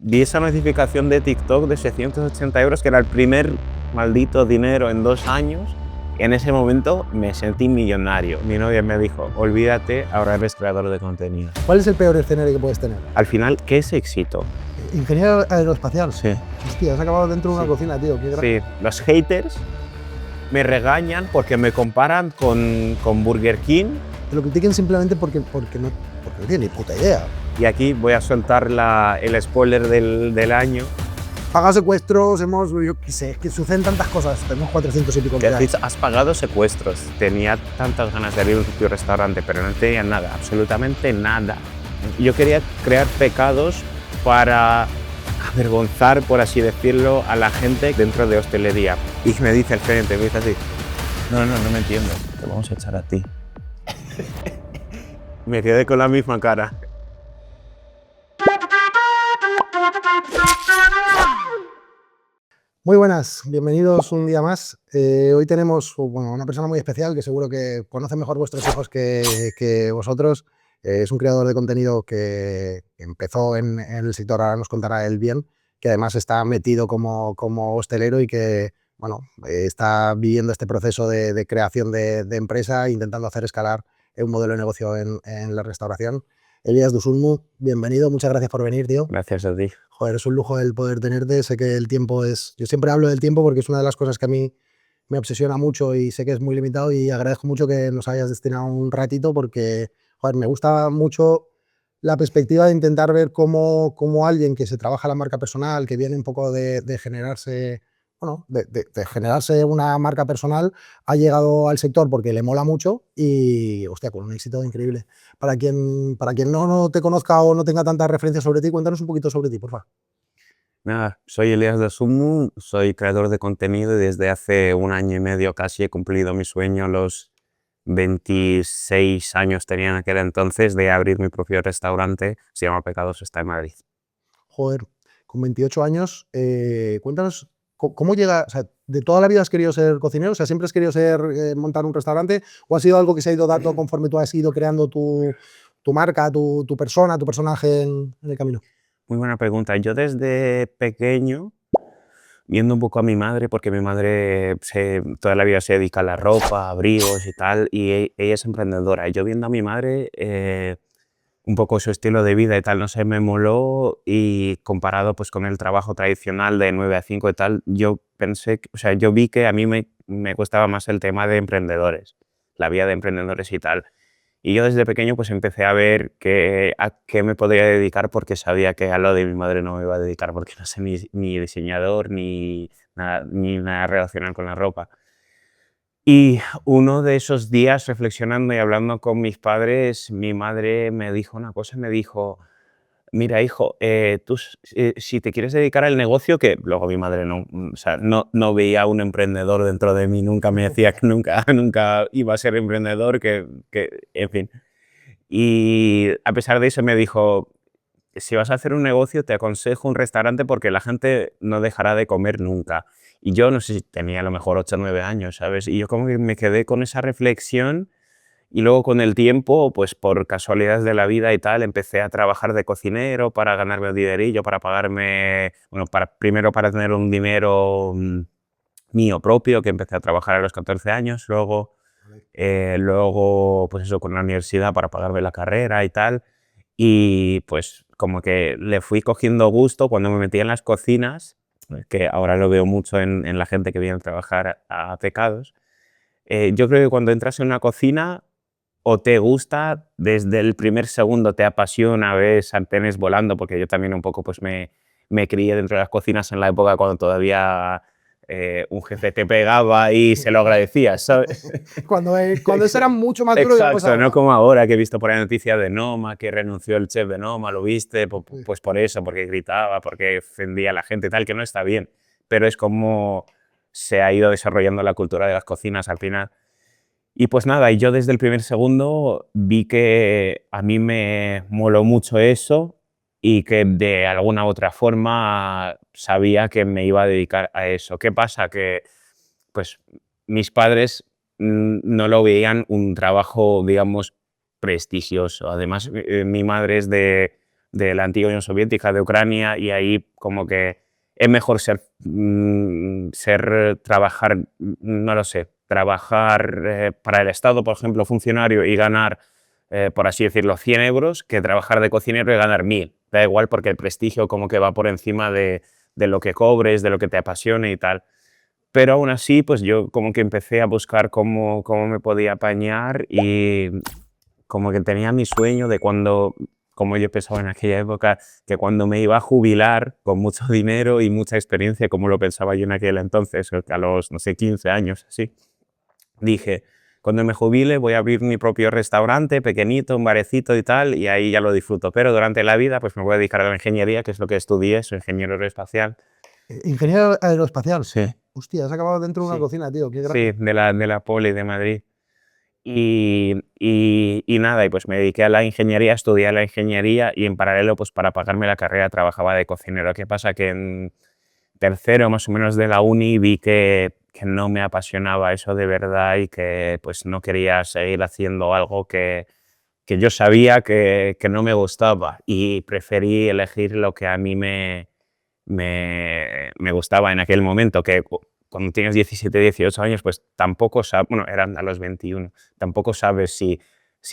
vi esa notificación de TikTok de 680 euros, que era el primer maldito dinero en 2 años. Y en ese momento me sentí millonario. Mi novia me dijo, olvídate, ahora eres creador de contenido. ¿Cuál es el peor escenario que puedes tener? Al final, ¿qué es éxito? Ingeniero aeroespacial. Sí. Hostia, has acabado dentro de una Sí. cocina, tío. Qué Sí, los haters me regañan porque me comparan con Burger King. Te lo critiquen simplemente porque no tienen ni puta idea. Y aquí voy a soltar el spoiler del año. Paga secuestros, yo qué sé, es que suceden tantas cosas. Tenemos 400 y pico Que de has pagado secuestros. Tenía tantas ganas de abrir un propio restaurante, pero no tenía nada, absolutamente nada. Yo quería crear pecados para avergonzar, por así decirlo, a la gente dentro de hostelería. Y me dice el gerente, me dice así, no me entiendo, te vamos a echar a ti. Me quedé con la misma cara. Muy buenas, bienvenidos un día más. Hoy tenemos una persona muy especial que seguro que conoce mejor vuestros hijos que vosotros. Es un creador de contenido que empezó en el sector, ahora nos contará él bien, que además está metido como hostelero y que está viviendo este proceso de creación de empresa, intentando hacer escalar un modelo de negocio en la restauración. Elías Dusulmu, bienvenido, muchas gracias por venir, tío. Gracias a ti. Joder, es un lujo el poder tenerte. Sé que el tiempo es... Yo siempre hablo del tiempo porque es una de las cosas que a mí me obsesiona mucho y sé que es muy limitado, y agradezco mucho que nos hayas destinado un ratito porque, joder, me gusta mucho la perspectiva de intentar ver cómo alguien que se trabaja la marca personal, que viene un poco de generarse, de generarse una marca personal, ha llegado al sector porque le mola mucho y, hostia, con un éxito increíble. Para quien no te conozca o no tenga tantas referencias sobre ti, cuéntanos un poquito sobre ti, por favor. Nada, soy Elías Dusulmu, soy creador de contenido y desde hace 1 año y medio casi he cumplido mi sueño. Los 26 años tenía en aquel entonces de abrir mi propio restaurante, se llama Pecados, está en Madrid. Joder, con 28 años, cuéntanos cómo llega, o sea, ¿de toda la vida has querido ser cocinero? O sea, ¿siempre has querido montar un restaurante? ¿O ha sido algo que se ha ido dando conforme tú has ido creando tu marca, tu persona, tu personaje en el camino? Muy buena pregunta. Yo desde pequeño, viendo un poco a mi madre, porque mi madre toda la vida se dedica a la ropa, abrigos y tal, y ella es emprendedora. Y yo viendo a mi madre, un poco su estilo de vida y tal, no sé, me moló, y comparado pues con el trabajo tradicional de 9 a 5 y tal, yo pensé, o sea, yo vi que a mí me gustaba más el tema de emprendedores, la vida de emprendedores y tal. Y yo desde pequeño pues empecé a ver a qué me podría dedicar, porque sabía que a lo de mi madre no me iba a dedicar porque no sé ni diseñador ni nada relacionado con la ropa. Y uno de esos días, reflexionando y hablando con mis padres, mi madre me dijo una cosa, me dijo, mira hijo, tú si te quieres dedicar al negocio, que luego mi madre o sea, no veía un emprendedor dentro de mí, nunca me decía que nunca iba a ser emprendedor, en fin. Y a pesar de eso me dijo, si vas a hacer un negocio te aconsejo un restaurante porque la gente no dejará de comer nunca. Y yo no sé si tenía a lo mejor 8 o 9 años, ¿sabes? Y yo como que me quedé con esa reflexión, y luego con el tiempo, pues por casualidades de la vida y tal, empecé a trabajar de cocinero para ganarme un dinerillo, para pagarme, bueno, primero para tener un dinero mío propio, que empecé a trabajar a los 14 años, luego pues eso, con la universidad para pagarme la carrera y tal. Y pues como que le fui cogiendo gusto cuando me metí en las cocinas, que ahora lo veo mucho en la gente que viene a trabajar a Pecados. Yo creo que cuando entras en una cocina, o te gusta, desde el primer segundo te apasiona, ves sartenes volando, porque yo también un poco pues me crié dentro de las cocinas en la época cuando todavía un jefe te pegaba y se lo agradecías, ¿sabes? Cuando eso era mucho más duro que pues Exacto, ahora. no como ahora, que he visto por ahí noticia de Noma, que renunció el chef de Noma, ¿lo viste? Sí. Pues por eso, porque gritaba, porque ofendía a la gente y tal, que no está bien, pero es como se ha ido desarrollando la cultura de las cocinas al final. Y pues nada, y yo desde el primer segundo vi que a mí me moló mucho eso, y que de alguna u otra forma sabía que me iba a dedicar a eso. ¿Qué pasa? Que pues mis padres no lo veían un trabajo, digamos, prestigioso. Además, mi madre es de de la antigua Unión Soviética, de Ucrania, y ahí como que es mejor trabajar, no lo sé, trabajar para el Estado, por ejemplo, funcionario y ganar, por así decirlo, 100 euros, que trabajar de cocinero y ganar 1000. Da igual porque el prestigio como que va por encima de lo que cobres, de lo que te apasione y tal. Pero aún así, pues yo como que empecé a buscar cómo me podía apañar y como que tenía mi sueño de cuando, como yo pensaba en aquella época, que cuando me iba a jubilar con mucho dinero y mucha experiencia, como lo pensaba yo en aquel entonces, a los, no sé, 15 años, así, dije, cuando me jubile voy a abrir mi propio restaurante pequeñito, un barecito y tal, y ahí ya lo disfruto. Pero durante la vida pues me voy a dedicar a la ingeniería, que es lo que estudié, soy ingeniero aeroespacial. Ingeniero aeroespacial. Sí. Hostia, has acabado dentro de una Sí, cocina, tío, qué sí, gracia. de la Poli de Madrid. Y nada, y pues me dediqué a la ingeniería, estudié la ingeniería y en paralelo, pues para pagarme la carrera trabajaba de cocinero. ¿Qué pasa? Que en tercero más o menos de la uni vi que no me apasionaba eso de verdad y que pues no quería seguir haciendo algo que yo sabía que no me gustaba y preferí elegir lo que a mí me gustaba en aquel momento, que cuando tienes 17, 18 años, pues tampoco sabes, bueno, eran a los 21, tampoco sabes si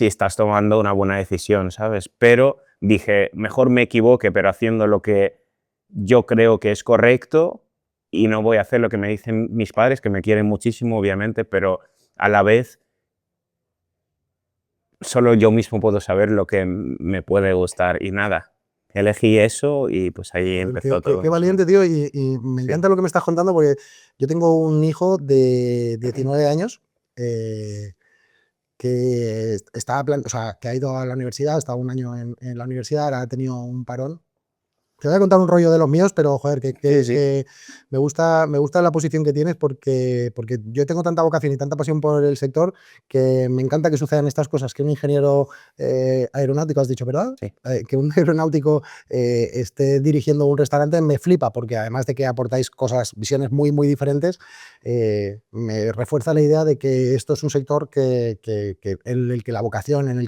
estás tomando una buena decisión, ¿sabes? Pero dije, mejor me equivoque, pero haciendo lo que yo creo que es correcto y no voy a hacer lo que me dicen mis padres, que me quieren muchísimo, obviamente, pero a la vez solo yo mismo puedo saber lo que me puede gustar y nada. Elegí eso y pues ahí Joder, tío, empezó todo qué más o menos. valiente, tío, y me Sí, encanta lo que me estás contando porque yo tengo un hijo de 19 años eh, que o sea, que ha ido a la universidad, ha estado un año en la universidad, ahora ha tenido un parón. Te voy a contar un rollo de los míos, pero joder, sí, sí. que me gusta la posición que tienes porque yo tengo tanta vocación y tanta pasión por el sector que me encanta que sucedan estas cosas, que un ingeniero aeronáutico, has dicho, ¿verdad? Sí. Que un aeronáutico esté dirigiendo un restaurante me flipa, porque además de que aportáis cosas, visiones muy, muy diferentes, me refuerza la idea de que esto es un sector en el que la vocación, en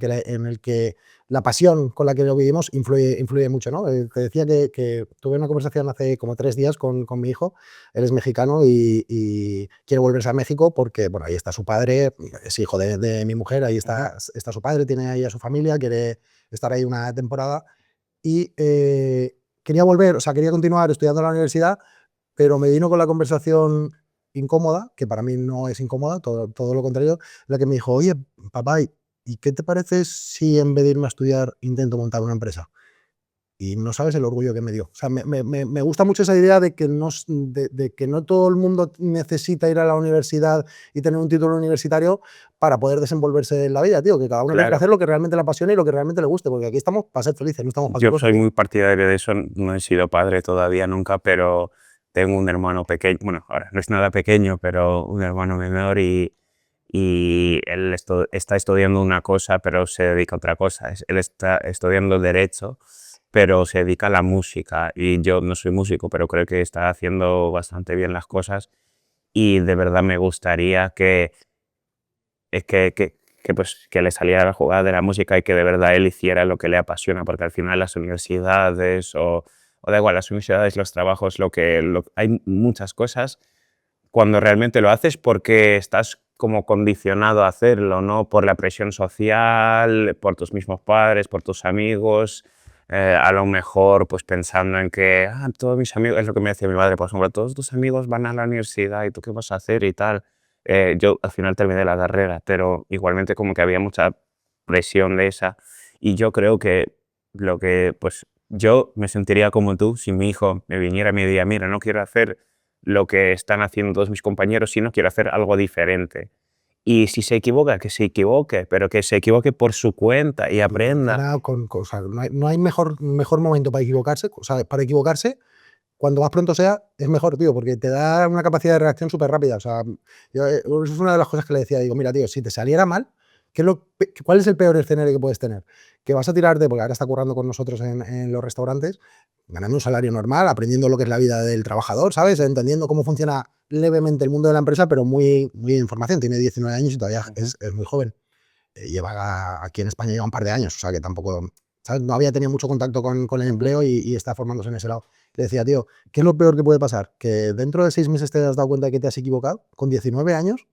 el que la pasión con la que lo vivimos influye mucho, ¿no? Te decía que tuve una conversación hace como 3 días con mi hijo, él es mexicano y quiere volverse a México porque, bueno, ahí está su padre, es hijo de mi mujer, ahí está su padre, tiene ahí a su familia, quiere estar ahí una temporada y quería volver, o sea, quería continuar estudiando en la universidad, pero me vino con la conversación incómoda, que para mí no es incómoda, todo lo contrario, la que me dijo, oye, papá, ¿y qué te parece si en vez de irme a estudiar intento montar una empresa? Y no sabes el orgullo que me dio. O sea, me gusta mucho esa idea de que, de que no todo el mundo necesita ir a la universidad y tener un título universitario para poder desenvolverse en la vida, tío. Que cada uno tiene que Claro. hacer lo que realmente le apasione y lo que realmente le guste, porque aquí estamos para ser felices, no estamos para que Yo soy cueste. muy partidario de eso, no he sido padre todavía nunca, pero tengo un hermano pequeño, bueno, ahora no es nada pequeño, pero un hermano menor y él está estudiando una cosa, pero se dedica a otra cosa. Él está estudiando derecho, pero se dedica a la música y yo no soy músico, pero creo que está haciendo bastante bien las cosas y de verdad me gustaría es pues, que le saliera la jugada de la música y que de verdad él hiciera lo que le apasiona, porque al final las universidades o da igual, las universidades, los trabajos, hay muchas cosas cuando realmente lo haces porque estás como condicionado a hacerlo, ¿no? Por la presión social, por tus mismos padres, por tus amigos, a lo mejor pues pensando en que todos mis amigos, es lo que me decía mi madre, por ejemplo, todos tus amigos van a la universidad y tú qué vas a hacer y tal. Yo al final terminé la carrera, pero igualmente como que había mucha presión de esa y yo creo que pues yo me sentiría como tú si mi hijo me viniera y me diría, mira, no quiero hacer lo que están haciendo todos mis compañeros, sino quiero hacer algo diferente. Y si se equivoca, que se equivoque, pero que se equivoque por su cuenta y Y aprenda. ahora o sea, no hay mejor momento para equivocarse. O sea, para equivocarse, cuando más pronto sea, es mejor, tío, porque te da una capacidad de reacción súper rápida. O sea, eso es una de las cosas que le decía. Digo, mira, tío, si te saliera mal, ¿cuál es el peor escenario que puedes tener? Que vas a tirarte, porque ahora está currando con nosotros en los restaurantes, ganando un salario normal, aprendiendo lo que es la vida del trabajador, ¿sabes? Entendiendo cómo funciona levemente el mundo de la empresa, pero muy, muy en formación. Tiene 19 años y todavía Ujú. es muy joven. Lleva aquí en España lleva un par de años, o sea que tampoco, ¿sabes? No había tenido mucho contacto con el empleo y está formándose en ese lado. Le decía, tío, ¿qué es lo peor que puede pasar? Que dentro de 6 meses te has dado cuenta de que te has equivocado, con 19 años.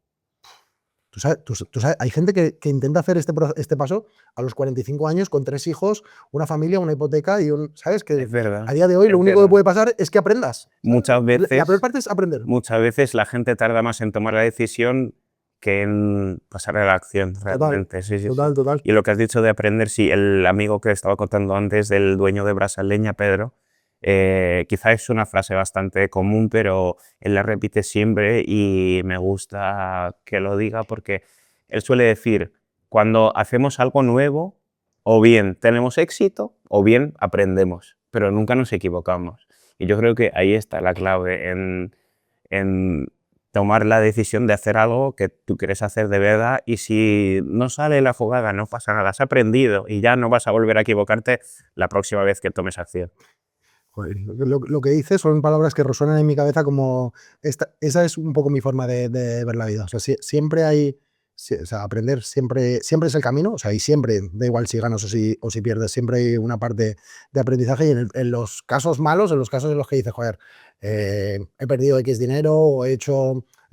Hay gente que intenta hacer este paso a los 45 años con 3 hijos, una familia, una hipoteca y ¿sabes? Que Es verdad, a día de hoy es lo único que verdad. puede pasar es que aprendas. Muchas La peor veces, parte es aprender. muchas veces la gente tarda más en tomar la decisión que en pasar a la acción, Total, realmente. Sí, sí, sí. total, total. Y lo que has dicho de aprender, sí, el amigo que estaba contando antes, del dueño de Brasa Leña, Pedro, quizá es una frase bastante común, pero él la repite siempre y me gusta que lo diga porque él suele decir, cuando hacemos algo nuevo, o bien tenemos éxito o bien aprendemos, pero nunca nos equivocamos. Y yo creo que ahí está la clave, en tomar la decisión de hacer algo que tú quieres hacer de verdad, y si no sale la jugada, no pasa nada, has aprendido y ya no vas a volver a equivocarte la próxima vez que tomes acción. Joder, lo que dices son palabras que resuenan en mi cabeza como esa es un poco mi forma de ver la vida. O sea, siempre hay, o sea, aprender siempre es el camino, o sea, y siempre, da igual si ganas o si pierdes, siempre hay una parte de aprendizaje y en los casos malos, en los casos en los que dices, joder, he perdido X dinero o he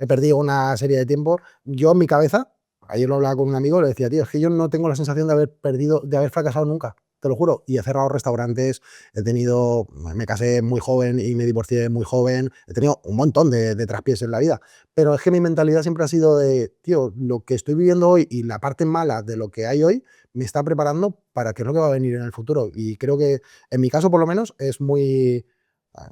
perdido una serie de tiempo, yo en mi cabeza, ayer lo hablaba con un amigo, le decía, tío, es que yo no tengo la sensación de haber perdido, de haber fracasado nunca. Te lo juro, y he cerrado restaurantes, me casé muy joven y me divorcié muy joven, he tenido un montón de traspiés en la vida, pero es que mi mentalidad siempre ha sido de, tío, lo que estoy viviendo hoy y la parte mala de lo que hay hoy me está preparando para qué es lo que va a venir en el futuro. Y creo que en mi caso, por lo menos,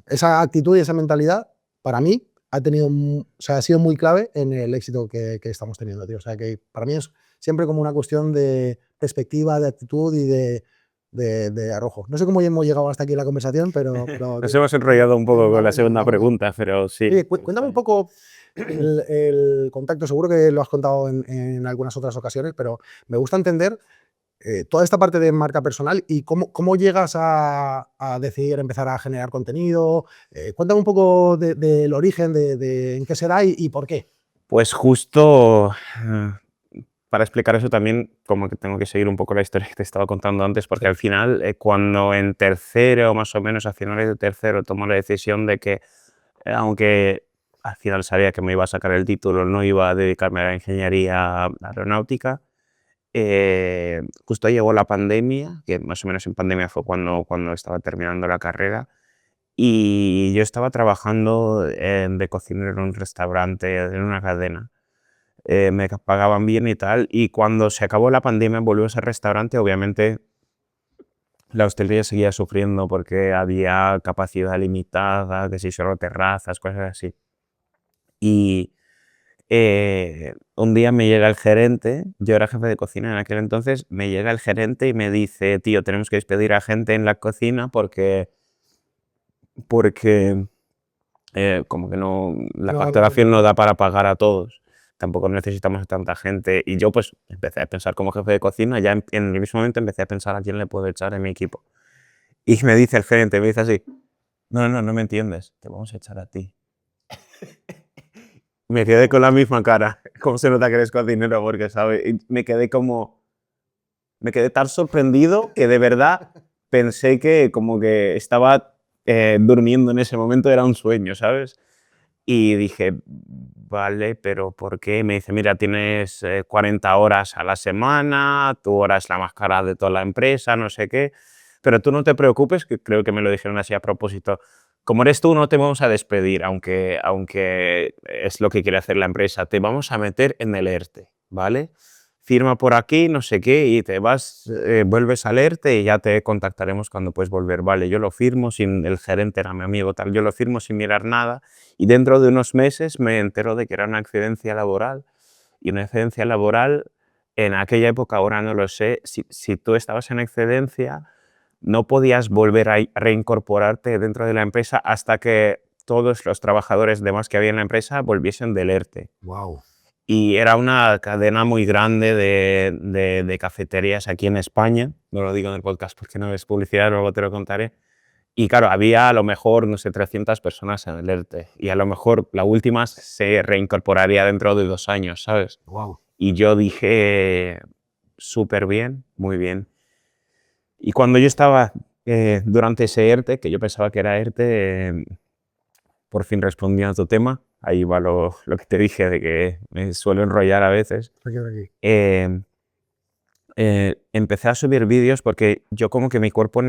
esa actitud y esa mentalidad, para mí, o sea, ha sido muy clave en el éxito que estamos teniendo, tío. O sea, que para mí es siempre como una cuestión de perspectiva, de actitud y de arrojo. No sé cómo hemos llegado hasta aquí en la conversación, pero Nos hemos enrollado un poco con la vamos bien, segunda vamos bien. pregunta, pero sí. Oye, cuéntame un poco el contacto, seguro que lo has contado en algunas otras ocasiones, pero me gusta entender toda esta parte de marca personal y cómo llegas a decidir empezar a generar contenido. Cuéntame un poco del origen, de en qué se da y por qué. Pues justo para explicar eso también, como que tengo que seguir un poco la historia que te estaba contando antes, porque Sí. al final, cuando en tercero, más o menos a finales de tercero, tomo la decisión de que, aunque al final sabía que me iba a sacar el título, no iba a dedicarme a la ingeniería aeronáutica, justo llegó la pandemia, que más o menos en pandemia fue cuando estaba terminando la carrera, y yo estaba trabajando de cocinero en un restaurante, en una cadena. Me pagaban bien y tal, y cuando se acabó la pandemia volvió a ese restaurante, obviamente la hostelería seguía sufriendo porque había capacidad limitada, que si solo terrazas, cosas así. Y un día me llega el gerente, yo era jefe de cocina en aquel entonces, me llega el gerente y me dice, tío, tenemos que despedir a gente en la cocina porque como que no, la No, facturación no da para pagar a todos, tampoco necesitamos a tanta gente. Y yo pues empecé a pensar como jefe de cocina, ya en el mismo momento empecé a pensar a quién le puedo echar en mi equipo. Y me dice el gerente, me dice así, no me entiendes, te vamos a echar a ti. Me quedé con la misma cara, como se nota que eres cocinero, porque, ¿sabes? Y me quedé tan sorprendido que de verdad pensé que como que estaba durmiendo en ese momento, era un sueño, ¿sabes? Y dije, vale, pero ¿por qué? Me dice, mira, tienes 40 horas a la semana, tu hora es la más cara de toda la empresa, no sé qué, pero tú no te preocupes, que creo que me lo dijeron así a propósito. Como eres tú, no te vamos a despedir, aunque es lo que quiere hacer la empresa, te vamos a meter en el ERTE, ¿vale? Firma por aquí, no sé qué, y te vas, vuelves al ERTE y ya te contactaremos cuando puedes volver. Vale, yo lo firmo, sin, el gerente era mi amigo, tal, yo lo firmo sin mirar nada, y dentro de unos meses me entero de que era una excedencia laboral, y una excedencia laboral en aquella época, ahora no lo sé, si tú estabas en excedencia, no podías volver a reincorporarte dentro de la empresa hasta que todos los trabajadores demás que había en la empresa volviesen del ERTE. Wow. Y era una cadena muy grande de cafeterías aquí en España, no lo digo en el podcast porque no es publicidad, luego te lo contaré. Y claro, había a lo mejor, no sé, 300 personas en el ERTE, y a lo mejor la última se reincorporaría dentro de 2 años, ¿sabes? Wow. Y yo dije, súper bien, muy bien. Y cuando yo estaba durante ese ERTE, que yo pensaba que era ERTE, por fin respondí a tu tema. Ahí va lo que te dije de que me suelo enrollar a veces. Aquí, aquí. Eh, empecé a subir vídeos porque yo como que mi cuerpo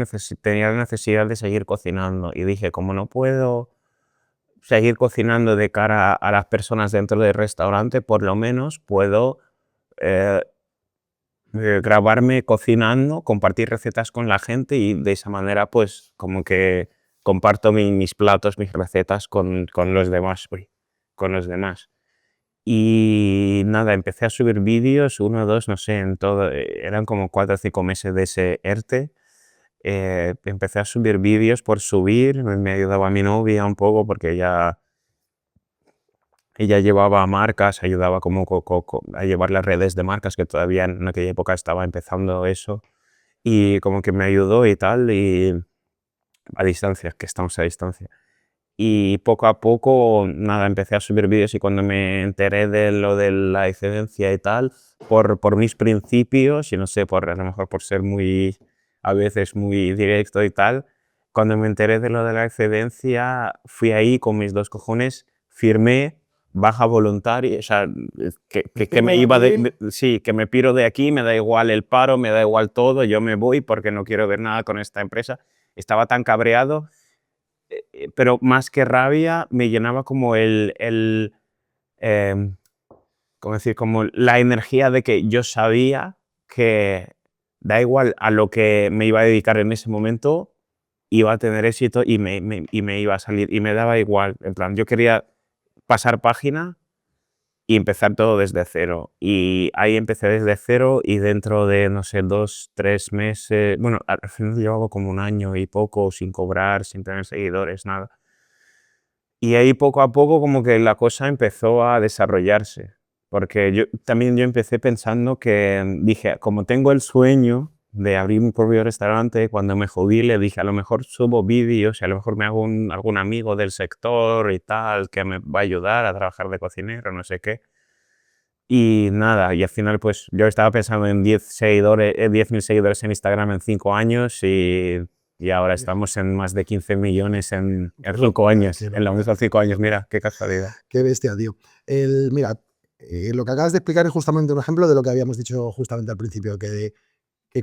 tenía la necesidad de seguir cocinando y dije, como no puedo seguir cocinando de cara a las personas dentro del restaurante, por lo menos puedo eh, grabarme cocinando, compartir recetas con la gente y de esa manera pues como que comparto mis platos, mis recetas con los demás. Uy, con los demás. Y nada, empecé a subir vídeos, uno, dos, no sé, en todo, eran como 4 o 5 meses de ese ERTE. Empecé a subir vídeos por subir, me ayudaba mi novia un poco porque ella llevaba marcas, ayudaba como a llevar las redes de marcas, que todavía en aquella época estaba empezando eso, y como que me ayudó y tal, y a distancia, que estamos a distancia. Y poco a poco, nada, empecé a subir vídeos y cuando me enteré de lo de la excedencia y tal, por mis principios, y no sé, a lo mejor por ser muy, a veces muy directo y tal, cuando me enteré de lo de la excedencia, fui ahí con mis 2 cojones, firmé baja voluntaria, o sea, que me iba sí, que me piro de aquí, me da igual el paro, me da igual todo, yo me voy porque no quiero ver nada con esta empresa. Estaba tan cabreado, pero más que rabia, me llenaba como em, ¿cómo decir? Como la energía de que yo sabía que da igual a lo que me iba a dedicar en ese momento, iba a tener éxito y me iba a salir. Y me daba igual, en plan, yo quería pasar página y empezar todo desde cero. Y ahí empecé desde cero y dentro de, no sé, 2, 3 meses, bueno, al final llevaba como 1 año y poco sin cobrar, sin tener seguidores, nada. Y ahí poco a poco como que la cosa empezó a desarrollarse, porque yo empecé pensando que dije, como tengo el sueño de abrir mi propio restaurante, cuando me jubile dije, a lo mejor subo vídeos y a lo mejor me hago algún amigo del sector y tal, que me va a ayudar a trabajar de cocinero, no sé qué. Y nada, y al final pues yo estaba pensando en 10 seguidores, 10.000 seguidores en Instagram en 5 años y ahora estamos en más de 15 millones en 5 años, Qué en los locura. mismos 5 años, mira, qué casualidad. Qué bestia, tío. Mira, lo que acabas de explicar es justamente un ejemplo de lo que habíamos dicho justamente al principio, que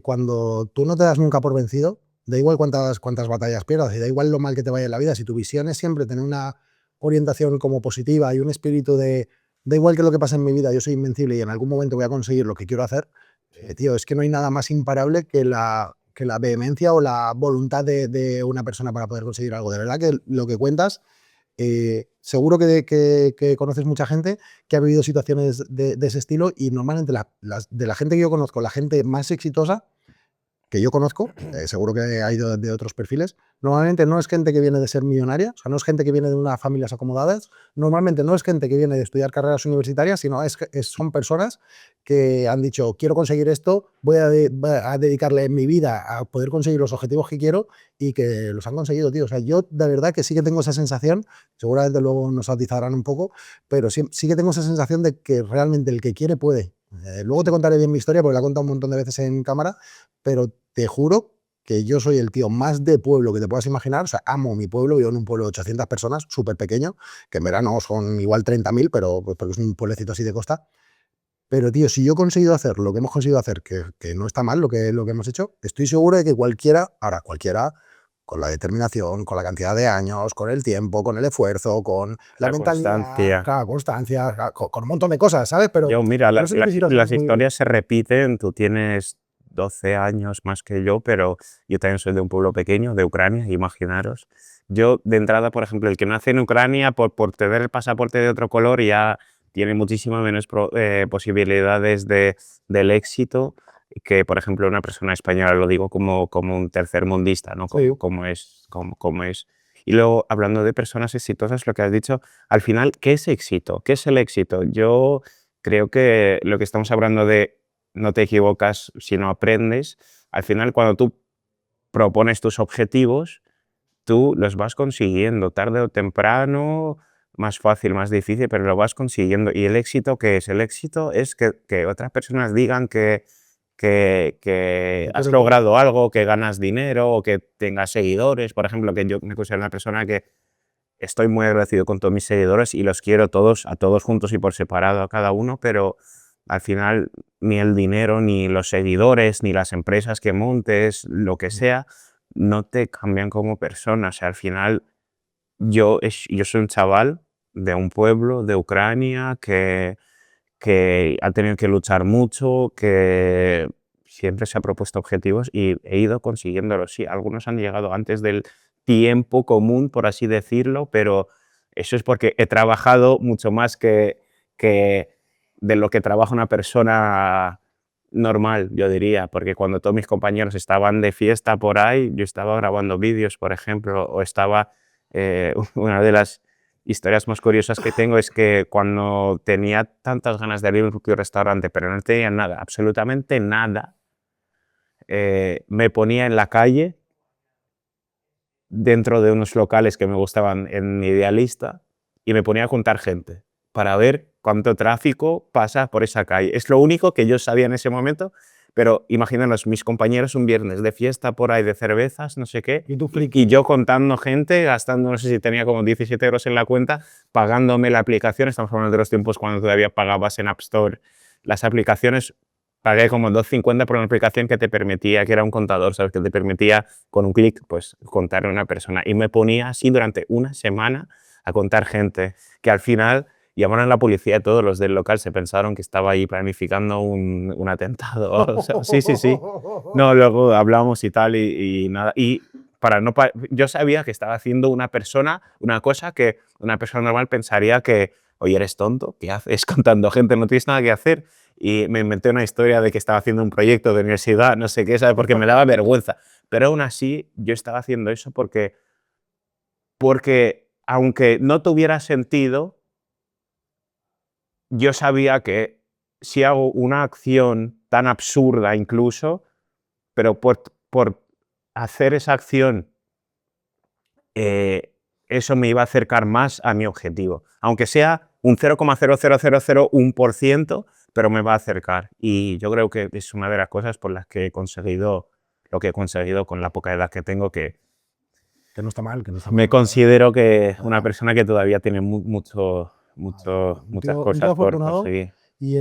cuando tú no te das nunca por vencido, da igual cuántas batallas pierdas y da igual lo mal que te vaya en la vida, si tu visión es siempre tener una orientación como positiva y un espíritu de, da igual que lo que pase en mi vida, yo soy invencible y en algún momento voy a conseguir lo que quiero hacer, tío, es que no hay nada más imparable que la vehemencia o la voluntad de una persona para poder conseguir algo. De verdad que lo que cuentas, seguro que conoces mucha gente que ha vivido situaciones de ese estilo y normalmente de la gente que yo conozco, la gente más exitosa que yo conozco, seguro que hay de otros perfiles, normalmente no es gente que viene de ser millonaria, o sea, no es gente que viene de unas familias acomodadas, normalmente no es gente que viene de estudiar carreras universitarias, sino son personas que han dicho, quiero conseguir esto, voy a dedicarle mi vida a poder conseguir los objetivos que quiero y que los han conseguido, tío. O sea, yo de verdad que sí que tengo esa sensación, seguramente luego nos atizarán un poco, pero sí que tengo esa sensación de que realmente el que quiere puede. Luego te contaré bien mi historia porque la he contado un montón de veces en cámara, pero te juro que yo soy el tío más de pueblo que te puedas imaginar. O sea, amo mi pueblo, vivo en un pueblo de 800 personas, súper pequeño, que en verano son igual 30.000, pero pues porque es un pueblecito así de costa. Pero, tío, si yo he conseguido hacer lo que hemos conseguido hacer, que no está mal lo que hemos hecho, estoy seguro de que cualquiera, con la determinación, con la cantidad de años, con el tiempo, con el esfuerzo, con la La mentalidad, constancia. claro, constancia, claro, con un montón de cosas, ¿sabes? Pero Yo, mira, no sé si situaciones las muy... historias se repiten, tú tienes 12 años más que yo, pero yo también soy de un pueblo pequeño, de Ucrania, imaginaros. Yo, de entrada, por ejemplo, el que nace en Ucrania, por tener el pasaporte de otro color, ya tiene muchísimas menos posibilidades del éxito que, por ejemplo, una persona española, lo digo como un tercermundista, ¿no? Sí. Como es. Y luego, hablando de personas exitosas, lo que has dicho, al final, ¿qué es éxito? ¿Qué es el éxito? Yo creo que lo que estamos hablando de no te equivocas si no aprendes, al final cuando tú propones tus objetivos, tú los vas consiguiendo tarde o temprano, más fácil, más difícil, pero lo vas consiguiendo. ¿Y el éxito qué es? El éxito es que otras personas digan que has logrado algo, que ganas dinero o que tengas seguidores. Por ejemplo, que yo me considero una persona que estoy muy agradecido con todos mis seguidores y los quiero todos, a todos juntos y por separado a cada uno, pero al final ni el dinero, ni los seguidores, ni las empresas que montes, lo que sea, no te cambian como persona. O sea, al final yo soy un chaval de un pueblo de Ucrania que ha tenido que luchar mucho, que siempre se ha propuesto objetivos y he ido consiguiéndolos. Sí, algunos han llegado antes del tiempo común, por así decirlo, pero eso es porque he trabajado mucho más que de lo que trabaja una persona normal, yo diría, porque cuando todos mis compañeros estaban de fiesta por ahí, yo estaba grabando vídeos, por ejemplo, o estaba, una de las historias más curiosas que tengo es que cuando tenía tantas ganas de abrir un propio restaurante, pero no tenía nada, absolutamente nada, me ponía en la calle, dentro de unos locales que me gustaban en Idealista, y me ponía a contar gente para ver cuánto tráfico pasa por esa calle. Es lo único que yo sabía en ese momento, pero imagínanos, mis compañeros un viernes de fiesta por ahí de cervezas, no sé qué, y yo contando gente, gastando, no sé si tenía como 17 euros en la cuenta, pagándome la aplicación. Estamos hablando de los tiempos cuando todavía pagabas en App Store las aplicaciones. Pagué como 2,50 por una aplicación que te permitía, que era un contador, ¿sabes? Que te permitía con un clic pues, contar a una persona. Y me ponía así durante una semana a contar gente, que al final llamaron a la policía y todos los del local se pensaron que estaba ahí planificando un atentado. O sea, sí, sí, sí. No, luego hablamos y tal y nada. Y para no yo sabía que estaba haciendo una cosa que una persona normal pensaría que, oye, eres tonto, ¿qué haces contando gente? No tienes nada que hacer. Y me inventé una historia de que estaba haciendo un proyecto de universidad, no sé qué, ¿sabes? Porque me daba vergüenza. Pero aún así, yo estaba haciendo eso porque aunque no tuviera sentido, yo sabía que si hago una acción tan absurda incluso, pero por hacer esa acción, eso me iba a acercar más a mi objetivo. Aunque sea un 0,00001%, pero me va a acercar. Y yo creo que es una de las cosas por las que he conseguido lo que he conseguido con la poca edad que tengo, que no está mal, que no está me mal. considero que una persona que todavía tiene muchas Un tío cosas por afortunado. conseguir. Y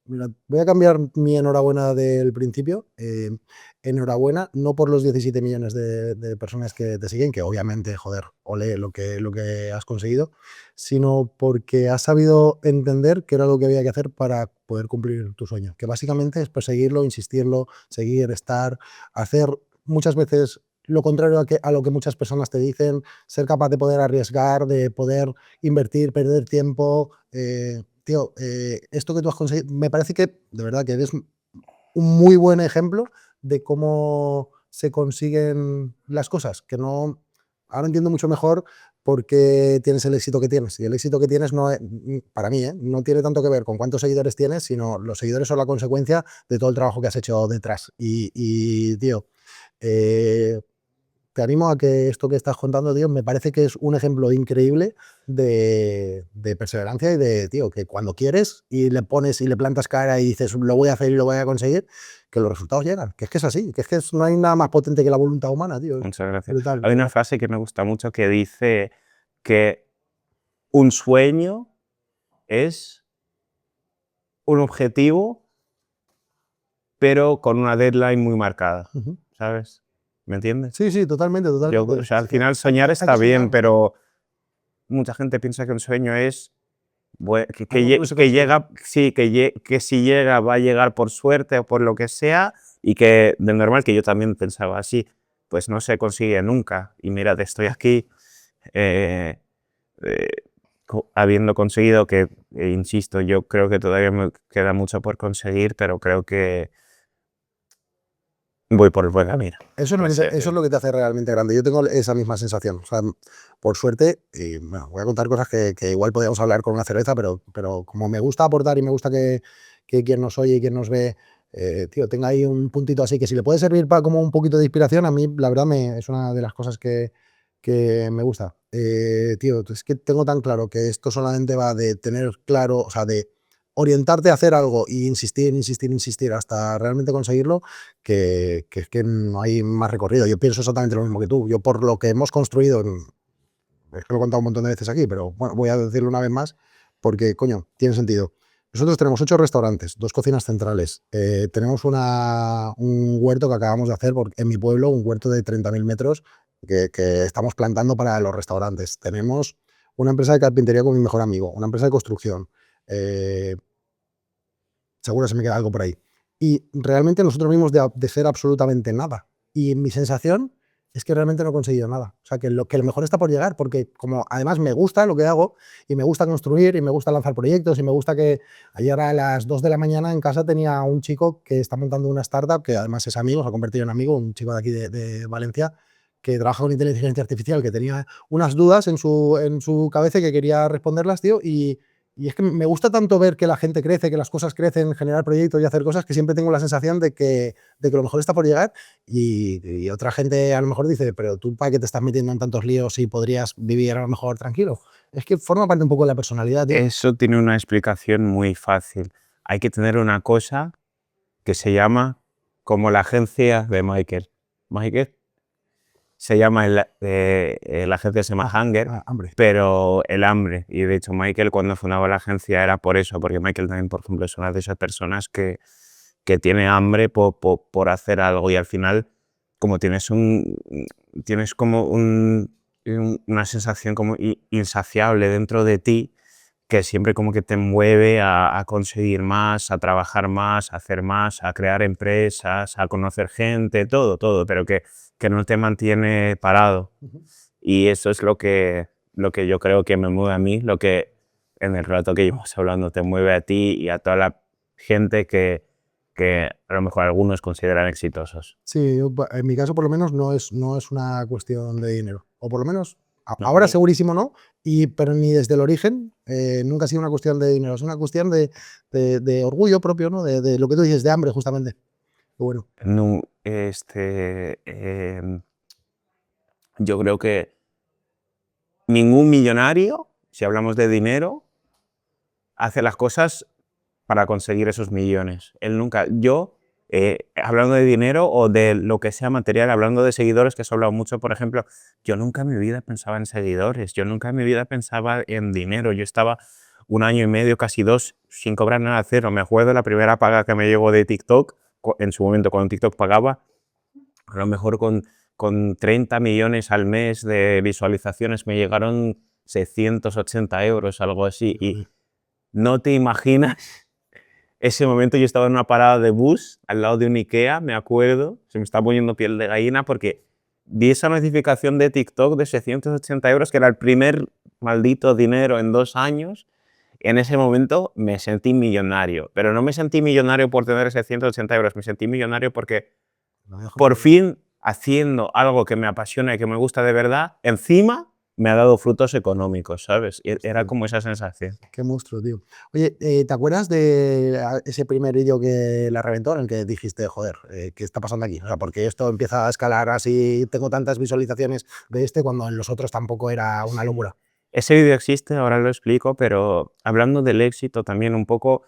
mira, voy a cambiar mi enhorabuena del principio. Enhorabuena, no por los 17 millones de personas que te siguen, que obviamente, joder, ole lo que has conseguido, sino porque has sabido entender qué era lo que había que hacer para poder cumplir tu sueño, que básicamente es perseguirlo, insistirlo, seguir, estar, hacer muchas veces lo contrario a lo que muchas personas te dicen, ser capaz de poder arriesgar, de poder invertir, perder tiempo. Tío, esto que tú has conseguido, me parece que de verdad que eres un muy buen ejemplo de cómo se consiguen las cosas, que no, ahora entiendo mucho mejor por qué tienes el éxito que tienes. Y el éxito que tienes, no, para mí, no tiene tanto que ver con cuántos seguidores tienes, sino los seguidores son la consecuencia de todo el trabajo que has hecho detrás. Tío, te animo a que esto que estás contando, tío, me parece que es un ejemplo increíble de perseverancia y de, tío, que cuando quieres y le pones y le plantas cara y dices, lo voy a hacer y lo voy a conseguir, que los resultados llegan. Que es así, no hay nada más potente que la voluntad humana, tío. Muchas gracias. Brutal, Hay una brutal. frase que me gusta mucho que dice que un sueño es un objetivo, pero con una deadline muy marcada, Ujú. ¿sabes? ¿Me entiendes? Sí, sí, totalmente, O totalmente. sea, al final Hay soñar hay que está bien, soñar. pero mucha gente piensa que un sueño es Algo que no se que consigue. llega, sí, que si llega va a llegar por suerte o por lo que sea, y que de normal, que yo también pensaba así, pues no se consigue nunca. Y mira, estoy aquí eh, eh, habiendo conseguido que, insisto, yo creo que todavía me queda mucho por conseguir, pero creo que voy por el buen camino, Eso es, por así eso es decirlo. lo que te hace realmente grande. Yo tengo esa misma sensación. O sea, por suerte, y bueno, voy a contar cosas que igual podríamos hablar con una cerveza, pero como me gusta aportar y me gusta que quien nos oye y quien nos ve, tío, tenga ahí un puntito así, que si le puede servir para como un poquito de inspiración, a mí la verdad es una de las cosas que me gusta. Tío, es que tengo tan claro que esto solamente va de tener claro, o sea, de orientarte a hacer algo e insistir, insistir, insistir hasta realmente conseguirlo, que es que no hay más recorrido. Yo pienso exactamente lo mismo que tú. Yo por lo que hemos construido, es que lo he contado un montón de veces aquí, pero bueno, voy a decirlo una vez más porque, coño, tiene sentido. Nosotros tenemos 8 restaurantes, 2 cocinas centrales, tenemos un huerto que acabamos de hacer en mi pueblo, un huerto de 30.000 metros que estamos plantando para los restaurantes. Tenemos una empresa de carpintería con mi mejor amigo, una empresa de construcción, eh, seguro se me queda algo por ahí. Y realmente nosotros mismos de ser absolutamente nada. Y mi sensación es que realmente no he conseguido nada. O sea, que lo mejor está por llegar, porque como además me gusta lo que hago, y me gusta construir, y me gusta lanzar proyectos, y me gusta que ayer a las 2 de la mañana en casa tenía un chico que está montando una startup, que además es amigo, se ha convertido en amigo, un chico de aquí de Valencia, que trabaja con inteligencia artificial, que tenía unas dudas en su cabeza y que quería responderlas, tío, y es que me gusta tanto ver que la gente crece, que las cosas crecen, generar proyectos y hacer cosas, que siempre tengo la sensación de que lo mejor está por llegar y otra gente a lo mejor dice, pero tú para qué te estás metiendo en tantos líos si podrías vivir a lo mejor tranquilo. Es que forma parte un poco de la personalidad, tío. Eso tiene una explicación muy fácil. Hay que tener una cosa que se llama como la agencia de Michael. Michael se llama, la agencia se llama Hunger, Hambre. pero el hambre. Y de hecho Michael cuando fundaba la agencia era por eso, porque Michael también, por ejemplo, es una de esas personas que tiene hambre por hacer algo y al final, como tienes como una sensación como insaciable dentro de ti, que siempre como que te mueve a conseguir más, a trabajar más, a hacer más, a crear empresas, a conocer gente, todo, pero que no te mantiene parado. Y eso es lo que yo creo que me mueve a mí, lo que en el rato que llevamos hablando te mueve a ti y a toda la gente que a lo mejor algunos consideran exitosos. Sí, en mi caso por lo menos no es una cuestión de dinero, o por lo menos ¿No? ahora segurísimo no, pero ni desde el origen nunca ha sido una cuestión de dinero, es una cuestión de orgullo propio, ¿no? De lo que tú dices, de hambre justamente. Bueno, Yo creo que ningún millonario, si hablamos de dinero, hace las cosas para conseguir esos millones. Él nunca, hablando de dinero o de lo que sea material, hablando de seguidores, que se ha hablado mucho, por ejemplo, yo nunca en mi vida pensaba en seguidores, yo nunca en mi vida pensaba en dinero. Yo estaba 1 año y medio, casi 2, sin cobrar nada, cero. Me acuerdo la primera paga que me llegó de TikTok, en su momento cuando TikTok pagaba, a lo mejor con 30 millones al mes de visualizaciones me llegaron 680 euros, algo así. Y no te imaginas ese momento. Yo estaba en una parada de bus al lado de un IKEA, me acuerdo, se me estaba poniendo piel de gallina porque vi esa notificación de TikTok de 680 euros, que era el primer maldito dinero en 2 años. En ese momento me sentí millonario, pero no me sentí millonario por tener 680 euros, me sentí millonario porque lo dejo. por fin, haciendo algo que me apasiona y que me gusta de verdad, encima me ha dado frutos económicos, ¿sabes? Y era como esa sensación. Qué monstruo, tío. Oye, ¿te acuerdas de ese primer vídeo que la reventó en el que dijiste, joder, ¿qué está pasando aquí? O sea, porque esto empieza a escalar así, tengo tantas visualizaciones de cuando en los otros tampoco era una locura. Ese vídeo existe, ahora lo explico, pero hablando del éxito también un poco,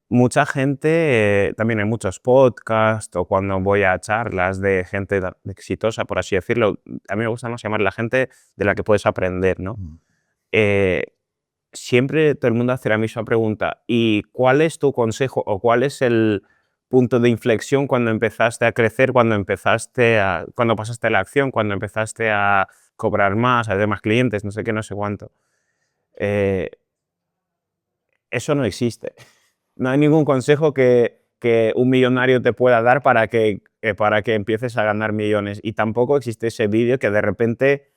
mucha gente, también en muchos podcasts o cuando voy a charlas de gente exitosa, por así decirlo, a mí me gusta más llamar la gente de la que puedes aprender, ¿no? Eh, Siempre todo el mundo hace la misma pregunta: ¿y cuál es tu consejo o cuál es el punto de inflexión cuando empezaste a crecer, cuando pasaste a la acción, cuando empezaste a cobrar más, a tener más clientes, no sé qué, no sé cuánto? Eh, Eso no existe. No hay ningún consejo que un millonario te pueda dar para que empieces a ganar millones. Y tampoco existe ese vídeo que de repente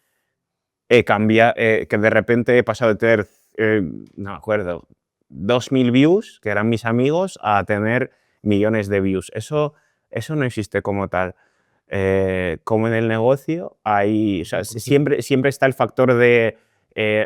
que de repente he pasado de tener, no me acuerdo, 2.000 views, que eran mis amigos, a tener millones de views. Eso no existe como tal. Como en el negocio, o sea, siempre está el factor de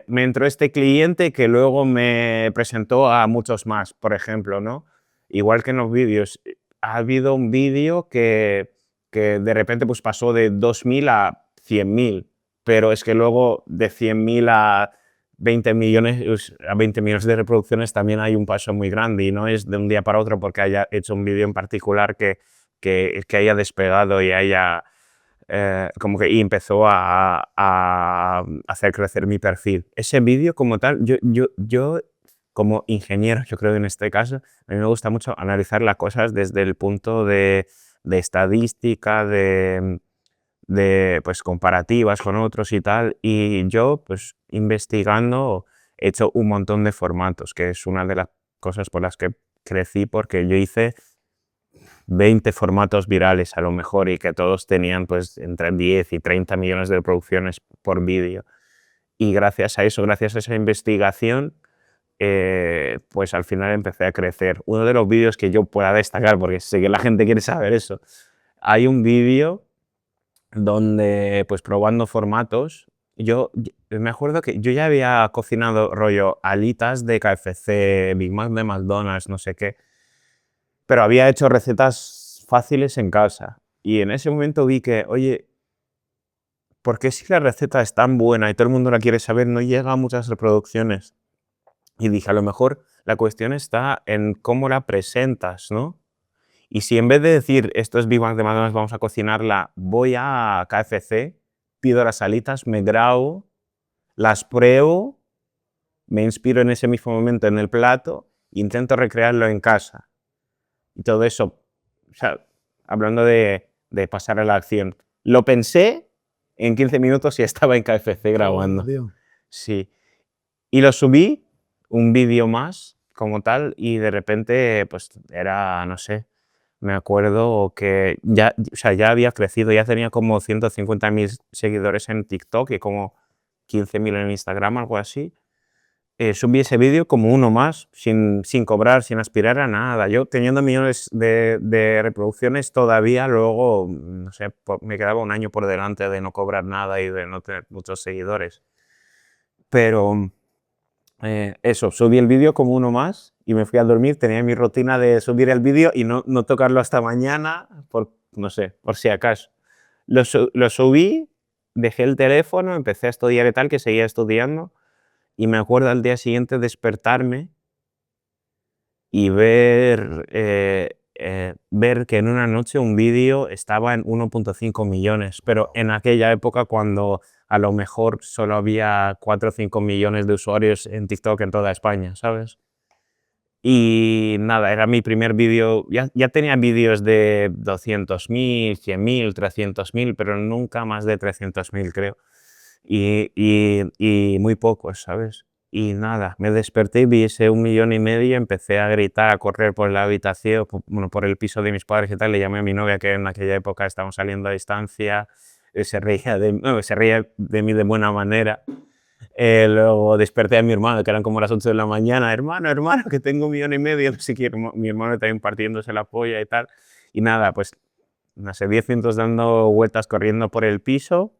me entró este cliente que luego me presentó a muchos más, por ejemplo, ¿no? Igual que en los vídeos. Ha habido un vídeo que de repente pues, pasó de 2.000 a 100.000, pero es que luego de 100.000 a 20 millones, a 20 millones de reproducciones también hay un paso muy grande y no es de un día para otro porque haya hecho un vídeo en particular que haya despegado y haya como que y empezó a hacer crecer mi perfil. Ese vídeo como tal, yo como ingeniero, yo creo que en este caso, a mí me gusta mucho analizar las cosas desde el punto de estadística, de pues, comparativas con otros y tal. Y yo, pues investigando, he hecho un montón de formatos, que es una de las cosas por las que crecí, porque yo hice 20 formatos virales a lo mejor y que todos tenían pues entre 10 y 30 millones de reproducciones por vídeo. Y gracias a eso, gracias a esa investigación, pues al final empecé a crecer. Uno de los vídeos que yo pueda destacar, porque sé que la gente quiere saber eso, hay un vídeo donde pues probando formatos, me acuerdo que yo ya había cocinado rollo alitas de KFC, Big Mac de McDonald's, no sé qué, pero había hecho recetas fáciles en casa. Y en ese momento vi que, oye, ¿por qué si la receta es tan buena y todo el mundo la quiere saber, no llega a muchas reproducciones? Y dije, a lo mejor la cuestión está en cómo la presentas, ¿no? Y si en vez de decir, esto es Big Mac de McDonald's, vamos a cocinarla, voy a KFC, pido las alitas, me grabo, las pruebo, me inspiro en ese mismo momento en el plato, intento recrearlo en casa. Y todo eso, o sea, hablando de pasar a la acción. Lo pensé en 15 minutos y estaba en KFC Joder, grabando. tío. Sí. Y lo subí, un vídeo más como tal, y de repente, pues era, no sé, me acuerdo que ya, o sea, ya había crecido, ya tenía como 150.000 seguidores en TikTok y como 15.000 en Instagram, algo así. Subí ese vídeo como uno más, sin cobrar, sin aspirar a nada. Yo teniendo millones de reproducciones todavía, luego, no sé, me quedaba un año por delante de no cobrar nada y de no tener muchos seguidores. Pero eso, subí el vídeo como uno más y me fui a dormir. Tenía mi rutina de subir el vídeo y no tocarlo hasta mañana, no sé, por si acaso. Lo subí, dejé el teléfono, empecé a estudiar y tal, que seguía estudiando. Y me acuerdo al día siguiente despertarme y ver que en una noche un vídeo estaba en 1,5 millones, pero en aquella época cuando a lo mejor solo había 4 o 5 millones de usuarios en TikTok en toda España, ¿sabes? Y nada, era mi primer vídeo, ya tenía vídeos de 200.000, 100.000, 300.000, pero nunca más de 300.000 creo. Y muy pocos, ¿sabes? Y nada, me desperté y vi ese 1,5 millones, empecé a gritar, a correr por la habitación, bueno, por el piso de mis padres y tal, le llamé a mi novia que en aquella época estábamos saliendo a distancia, se reía de mí de buena manera. Luego desperté a mi hermano, que eran como las 8 de la mañana, hermano, que tengo 1,5 millones, no sé qué, mi hermano también partiéndose la polla y tal. Y nada, pues, no sé, 10 minutos dando vueltas corriendo por el piso,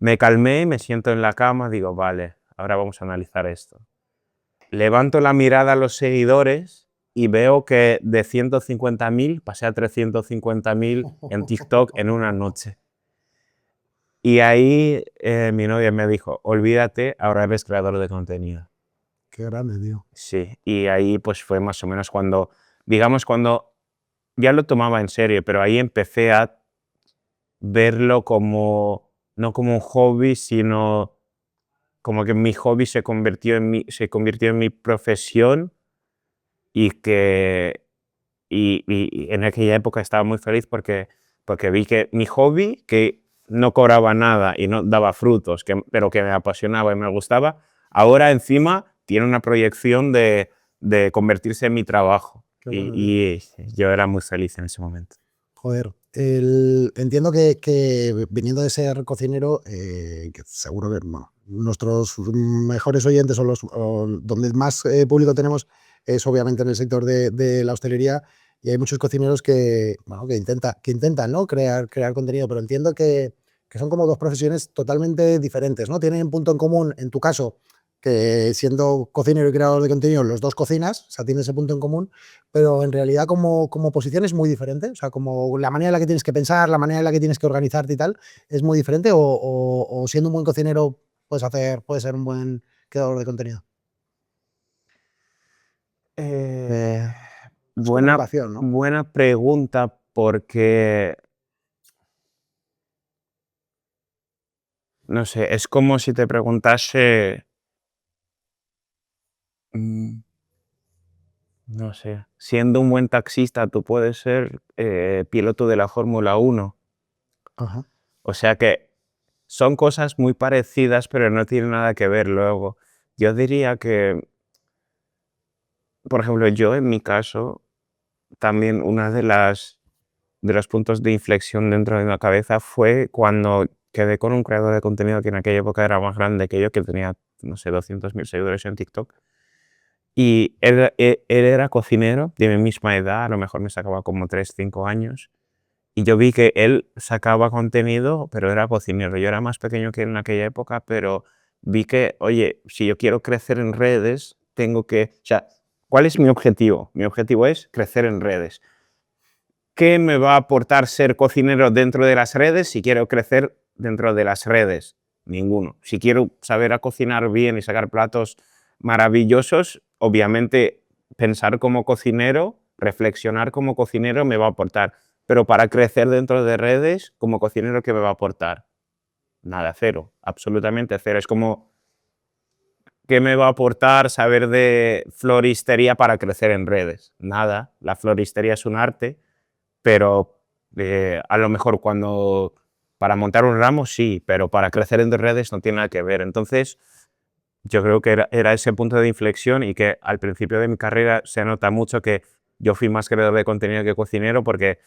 me calmé, me siento en la cama, digo, vale, ahora vamos a analizar esto. Levanto la mirada a los seguidores y veo que de 150.000 pasé a 350.000 en TikTok en una noche. Y ahí mi novia me dijo, olvídate, ahora eres creador de contenido. Qué grande, tío. Sí, y ahí pues fue más o menos cuando, digamos, cuando ya lo tomaba en serio, pero ahí empecé a verlo como, no como un hobby, sino como que mi hobby se convirtió en mi profesión y en aquella época estaba muy feliz porque vi que mi hobby, que no cobraba nada y no daba frutos, pero que me apasionaba y me gustaba, ahora encima tiene una proyección de convertirse en mi trabajo. Qué bueno, tío. Y yo era muy feliz en ese momento. Joder, entiendo que viniendo de ser cocinero, que seguro que bueno, nuestros mejores oyentes o donde más público tenemos es obviamente en el sector de la hostelería y hay muchos cocineros que, bueno, que intentan, ¿no? crear contenido, pero entiendo que son como dos profesiones totalmente diferentes, ¿no? Tienen un punto en común, en tu caso, que siendo cocinero y creador de contenido, los dos cocinas, o sea, tienes ese punto en común, pero en realidad como posición es muy diferente, o sea, como la manera en la que tienes que pensar, la manera en la que tienes que organizarte y tal, es muy diferente, o siendo un buen cocinero puedes ser un buen creador de contenido? Eh, Es como una buena, vocación, ¿no? buena pregunta porque, no sé, es como si te preguntase, mm, no sé, siendo un buen taxista tú puedes ser piloto de la Fórmula 1. Ajá. O sea que son cosas muy parecidas, pero no tienen nada que ver luego. Yo diría que, por ejemplo, yo en mi caso, también una de los puntos de inflexión dentro de mi cabeza fue cuando quedé con un creador de contenido que en aquella época era más grande que yo, que tenía, no sé, 200.000 seguidores en TikTok. Y él era cocinero de mi misma edad, a lo mejor me sacaba como 3 5 años. Y yo vi que él sacaba contenido, pero era cocinero. Yo era más pequeño que él en aquella época, pero vi que, oye, si yo quiero crecer en redes, tengo que... O sea, ¿cuál es mi objetivo? Mi objetivo es crecer en redes. ¿Qué me va a aportar ser cocinero dentro de las redes si quiero crecer dentro de las redes? Ninguno. Si quiero saber a cocinar bien y sacar platos maravillosos, obviamente pensar como cocinero, reflexionar como cocinero me va a aportar. Pero para crecer dentro de redes, como cocinero, ¿qué me va a aportar? Nada, cero, absolutamente cero. Es como, ¿qué me va a aportar saber de floristería para crecer en redes? Nada, la floristería es un arte, pero a lo mejor para montar un ramo sí, pero para crecer en redes no tiene nada que ver. Entonces, yo creo que era ese punto de inflexión y que al principio de mi carrera se nota mucho que yo fui más creador de contenido que cocinero porque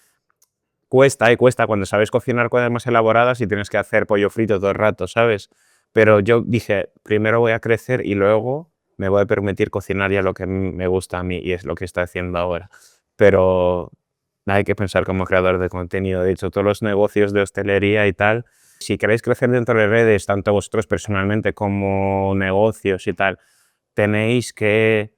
cuesta cuando sabes cocinar cosas más elaboradas y tienes que hacer pollo frito todo el rato, ¿sabes? Pero yo dije, primero voy a crecer y luego me voy a permitir cocinar ya lo que me gusta a mí y es lo que estoy haciendo ahora. Pero hay que pensar como creador de contenido. De hecho, todos los negocios de hostelería y tal, si queréis crecer dentro de redes, tanto vosotros personalmente como negocios y tal, tenéis que,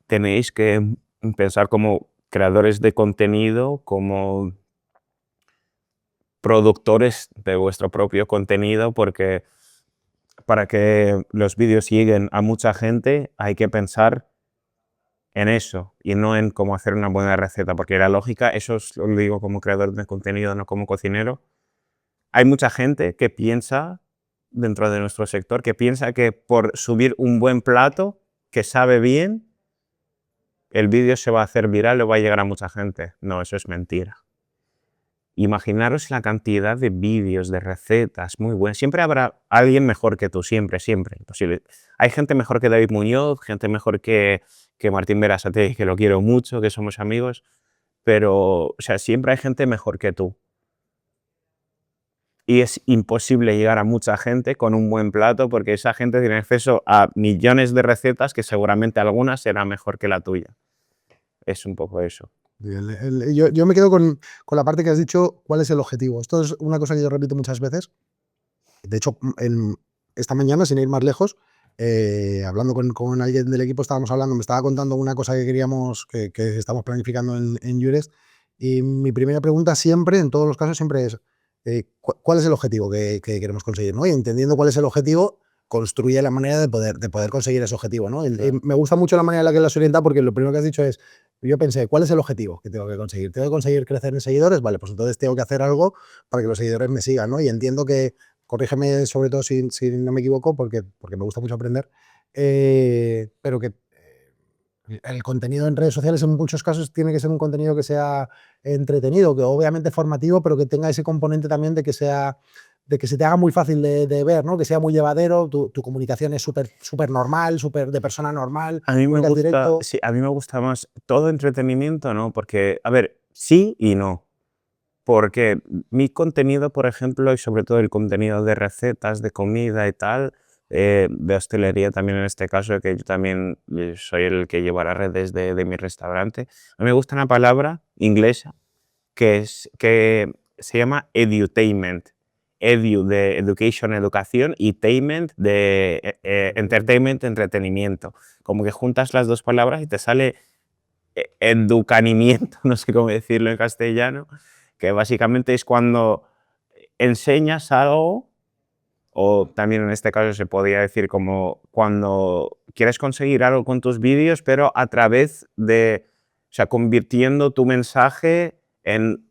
tenéis que pensar como creadores de contenido, como productores de vuestro propio contenido, porque para que los vídeos lleguen a mucha gente hay que pensar en eso y no en cómo hacer una buena receta, porque la lógica, eso os lo digo como creador de contenido, no como cocinero. Hay mucha gente que piensa, dentro de nuestro sector, que piensa que por subir un buen plato que sabe bien, el vídeo se va a hacer viral o va a llegar a mucha gente. No, eso es mentira. Imaginaros la cantidad de vídeos, de recetas muy buenas. Siempre habrá alguien mejor que tú, siempre, siempre. Imposible. Hay gente mejor que David Muñoz, gente mejor que Martín Berasategui, que lo quiero mucho, que somos amigos, pero, o sea, siempre hay gente mejor que tú. Y es imposible llegar a mucha gente con un buen plato porque esa gente tiene acceso a millones de recetas que seguramente algunas serán mejor que la tuya. Es un poco eso. Yo me quedo con la parte que has dicho, ¿cuál es el objetivo? Esto es una cosa que yo repito muchas veces. De hecho, esta mañana, sin ir más lejos, hablando con alguien del equipo, estábamos hablando, me estaba contando una cosa que queríamos, que estamos planificando en Jures, y mi primera pregunta siempre, en todos los casos, siempre es, ¿cuál es el objetivo que queremos conseguir? ¿No? Y entendiendo cuál es el objetivo, construye la manera de poder conseguir ese objetivo, ¿no? Y me gusta mucho la manera en la que lo has orientado, porque lo primero que has dicho es, yo pensé, ¿cuál es el objetivo que tengo que conseguir? ¿Tengo que conseguir crecer en seguidores? Vale, pues entonces tengo que hacer algo para que los seguidores me sigan, ¿no? Y entiendo que, corrígeme sobre todo si no me equivoco, porque me gusta mucho aprender, pero que el contenido en redes sociales en muchos casos tiene que ser un contenido que sea entretenido, que obviamente formativo, pero que tenga ese componente también de que se te haga muy fácil de ver, ¿no? Que sea muy llevadero, tu comunicación es súper normal, súper de persona normal, A mí me comunicas gusta, directo. sí, a mí me gusta más todo entretenimiento, ¿no? Porque, a ver, sí y no. Porque mi contenido, por ejemplo, y sobre todo el contenido de recetas, de comida y tal, de hostelería también en este caso, que yo también soy el que lleva las redes de mi restaurante, a mí me gusta una palabra inglesa que se llama edutainment. Edu de education, educación, y tainment de entertainment, entretenimiento. Como que juntas las dos palabras y te sale educanimiento, no sé cómo decirlo en castellano, que básicamente es cuando enseñas algo o también en este caso se podría decir como cuando quieres conseguir algo con tus vídeos, pero a través de, o sea, convirtiendo tu mensaje en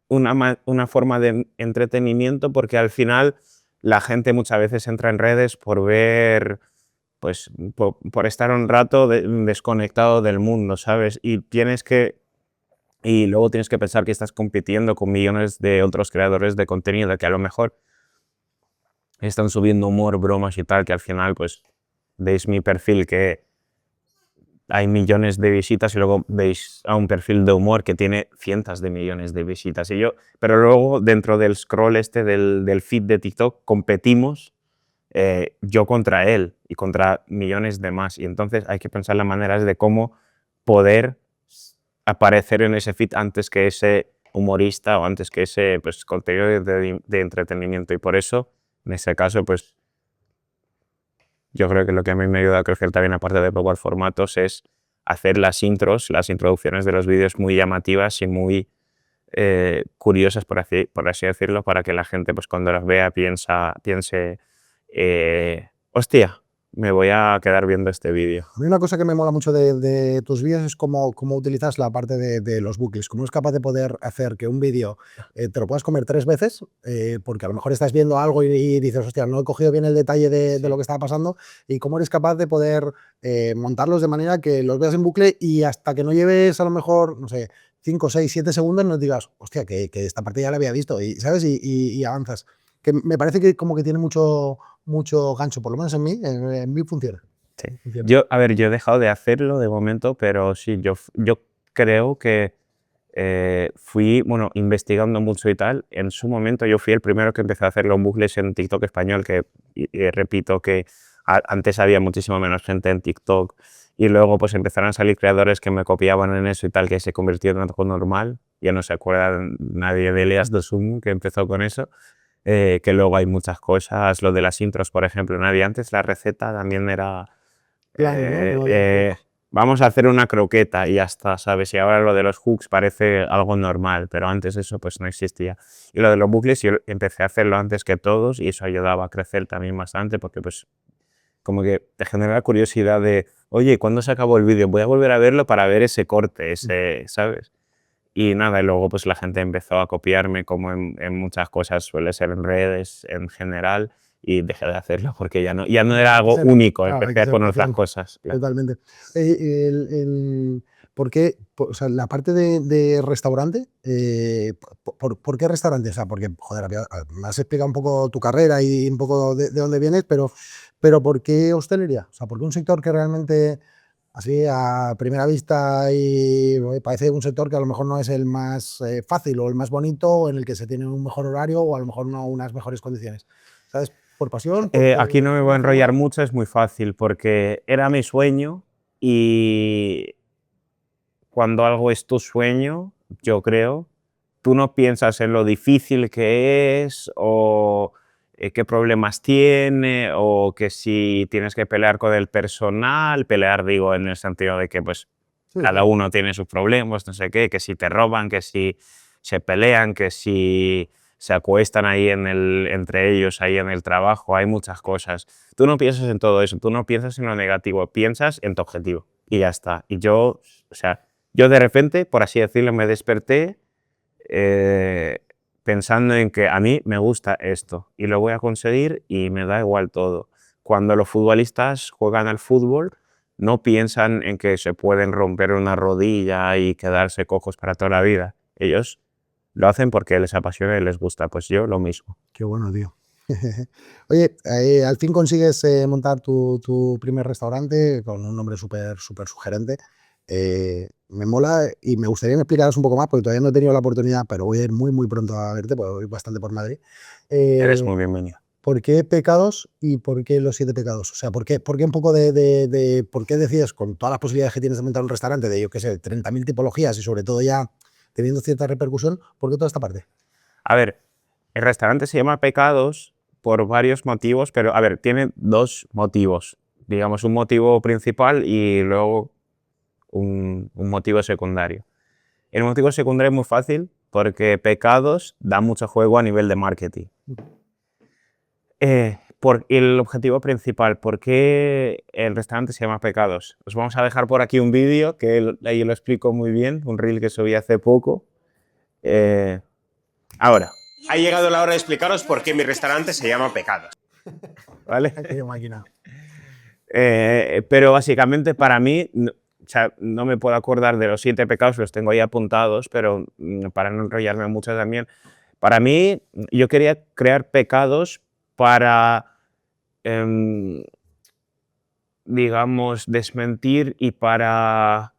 una forma de entretenimiento, porque al final la gente muchas veces entra en redes por ver, pues, por estar un rato desconectado del mundo, ¿sabes? Y luego tienes que pensar que estás compitiendo con millones de otros creadores de contenido que a lo mejor están subiendo humor, bromas y tal, que al final, pues, veis mi perfil que hay millones de visitas y luego veis a un perfil de humor que tiene cientos de millones de visitas. Pero luego dentro del scroll del feed de TikTok competimos yo contra él y contra millones de más. Y entonces hay que pensar las maneras de cómo poder aparecer en ese feed antes que ese humorista o antes que ese pues, contenido de entretenimiento. Y por eso, en ese caso, pues yo creo que lo que a mí me ayuda a crecer también, aparte de probar formatos, es hacer las intros, las introducciones de los vídeos muy llamativas y muy curiosas, por así decirlo, para que la gente pues, cuando las vea piense, hostia, me voy a quedar viendo este vídeo. A mí una cosa que me mola mucho de tus vídeos es cómo utilizas la parte de los bucles, cómo es capaz de poder hacer que un vídeo te lo puedas comer 3 veces, porque a lo mejor estás viendo algo y dices, hostia, no he cogido bien el detalle de lo que estaba pasando, y cómo eres capaz de poder montarlos de manera que los veas en bucle y hasta que no lleves a lo mejor, no sé, 5, 6, 7 segundos, no digas, hostia, que esta parte ya la había visto, y ¿sabes? Y avanzas. Que me parece que como que tiene mucho gancho, por lo menos en mí funciona. Sí. Funciona. Yo he dejado de hacerlo de momento, pero sí, yo creo que fui, bueno, investigando mucho y tal. En su momento yo fui el primero que empecé a hacer los bucles en TikTok español, que repito que antes había muchísimo menos gente en TikTok y luego pues empezaron a salir creadores que me copiaban en eso y tal, que se convirtió en algo normal. Ya no se acuerda nadie de Elias Dosunmu, que empezó con eso. Que luego hay muchas cosas, lo de las intros, por ejemplo, nadie antes la receta también era Plano, ¿no? eh, No, eh, vamos a hacer una croqueta y ya está, ¿sabes? Y ahora lo de los hooks parece algo normal, pero antes eso pues no existía. Y lo de los bucles yo empecé a hacerlo antes que todos y eso ayudaba a crecer también bastante porque pues como que te genera curiosidad de, oye, ¿cuándo se acabó el vídeo? Voy a volver a verlo para ver ese corte, ¿sabes? Y nada, y luego pues la gente empezó a copiarme como en muchas cosas, suele ser en redes en general, y dejé de hacerlo porque ya no era hay que algo ser, único, claro, hay empecé que a ser poner otras paciente, cosas. Claro. totalmente. ¿Por qué, o sea, la parte de restaurante, por qué restaurante? O sea, porque, joder, me has explicado un poco tu carrera y un poco de dónde vienes, pero ¿por qué hostelería? O sea, ¿por qué un sector que realmente, así a primera vista, parece un sector que a lo mejor no es el más fácil o el más bonito, o en el que se tiene un mejor horario o a lo mejor no unas mejores condiciones? ¿Sabes? ¿Por pasión? Aquí no me voy a ¿Por enrollar formato? mucho, es muy fácil, porque era mi sueño y cuando algo es tu sueño, yo creo, tú no piensas en lo difícil que es o qué problemas tiene o que si tienes que pelear con el personal, pelear digo en el sentido de que pues Sí, cada sí. uno tiene sus problemas, no sé qué, que si te roban, que si se pelean, que si se acuestan ahí entre ellos, ahí en el trabajo, hay muchas cosas. Tú no piensas en todo eso, tú no piensas en lo negativo, piensas en tu objetivo y ya está. Y yo, o sea, yo de repente, por así decirlo, me desperté eh, pensando en que a mí me gusta esto y lo voy a conseguir y me da igual todo. Cuando los futbolistas juegan al fútbol, no piensan en que se pueden romper una rodilla y quedarse cojos para toda la vida. Ellos lo hacen porque les apasiona y les gusta. Pues yo lo mismo. Qué bueno, tío. Oye, al fin consigues montar tu primer restaurante con un nombre súper sugerente. Me mola y me gustaría que me explicaras un poco más, porque todavía no he tenido la oportunidad, pero voy a ir muy pronto a verte, porque voy bastante por Madrid. Eres Eh, muy bienvenido. ¿Por qué pecados y por qué los 7 pecados? O sea, ¿por qué un poco por qué decides, con todas las posibilidades que tienes de montar un restaurante, de yo qué sé, 30.000 tipologías y sobre todo ya teniendo cierta repercusión, por qué toda esta parte? A ver, el restaurante se llama Pecados por varios motivos, pero a ver, tiene dos motivos. Digamos, un motivo principal y luego un motivo secundario. El motivo secundario es muy fácil porque Pecados da mucho juego a nivel de marketing. Por el objetivo principal, ¿por qué el restaurante se llama Pecados? Os vamos a dejar por aquí un vídeo que ahí lo explico muy bien, un reel que subí hace poco. Ahora. Ha llegado la hora de explicaros por qué mi restaurante se llama Pecados. ¿Vale? Qué máquina. Pero básicamente para mí, o sea, no me puedo acordar de los 7 pecados, los tengo ahí apuntados, pero para no enrollarme mucho también, para mí yo quería crear pecados para, digamos, desmentir y para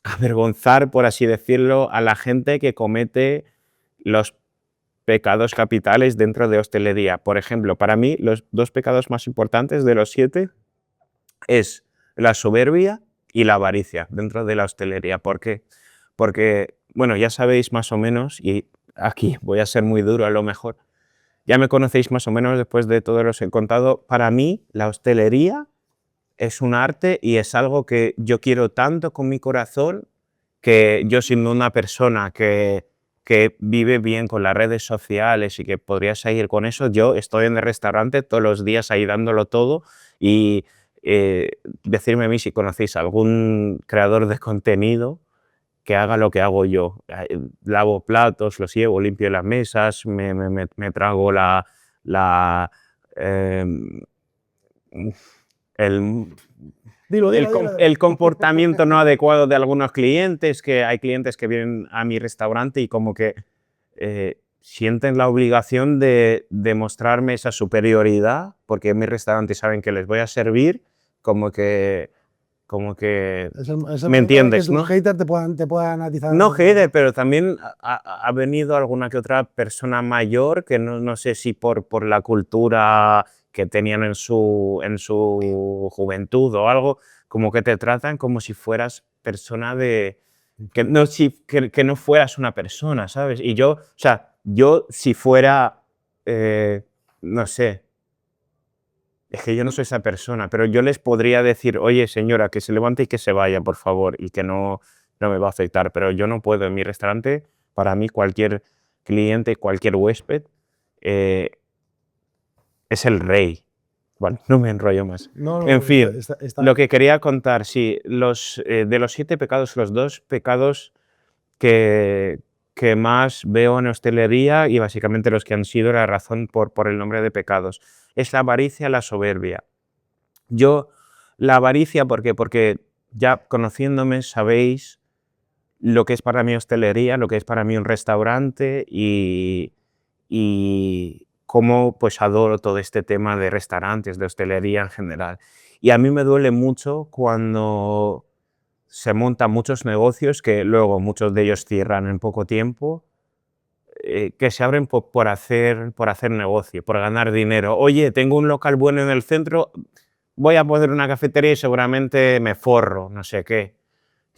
avergonzar, por así decirlo, a la gente que comete los pecados capitales dentro de hostelería. Por ejemplo, para mí los 2 pecados más importantes de los 7 es la soberbia y la avaricia dentro de la hostelería. ¿Por qué? Porque, bueno, ya sabéis más o menos, y aquí voy a ser muy duro a lo mejor, ya me conocéis más o menos después de todo lo que os he contado. Para mí, la hostelería es un arte y es algo que yo quiero tanto con mi corazón que yo, siendo una persona que vive bien con las redes sociales y que podría seguir con eso, yo estoy en el restaurante todos los días ahí dándolo todo y decirme a mí si conocéis algún creador de contenido que haga lo que hago yo. Lavo platos, los llevo, limpio las mesas, me trago em, el, Dilo. el comportamiento no adecuado de algunos clientes, que hay clientes que vienen a mi restaurante y como que sienten la obligación de mostrarme esa superioridad, porque en mi restaurante saben que les voy a servir, como que ¿me entiendes? Que ¿no? los haters te puedan atizar. No hater, pero también ha venido alguna que otra persona mayor que no sé si por la cultura que tenían en su juventud o algo, como que te tratan como si fueras persona de... que no fueras una persona, ¿sabes? Y yo, o sea, yo si fuera, no sé, es que yo no soy esa persona, pero yo les podría decir, oye señora, que se levante y que se vaya, por favor, y que no me va a afectar, pero yo no puedo. En mi restaurante, para mí, cualquier cliente, cualquier huésped es el rey. Bueno, no me enrollo más. No, En fin, está. lo que quería contar, sí, de los 7 pecados, los 2 pecados que más veo en hostelería y básicamente los que han sido la razón por el nombre de pecados, es la avaricia, la soberbia. Yo, la avaricia, ¿por qué? Porque ya conociéndome sabéis lo que es para mí hostelería, lo que es para mí un restaurante y cómo pues adoro todo este tema de restaurantes, de hostelería en general. Y a mí me duele mucho cuando se montan muchos negocios que luego muchos de ellos cierran en poco tiempo, que se abren por hacer negocio, por ganar dinero. Oye, tengo un local bueno en el centro, voy a poner una cafetería y seguramente me forro, no sé qué.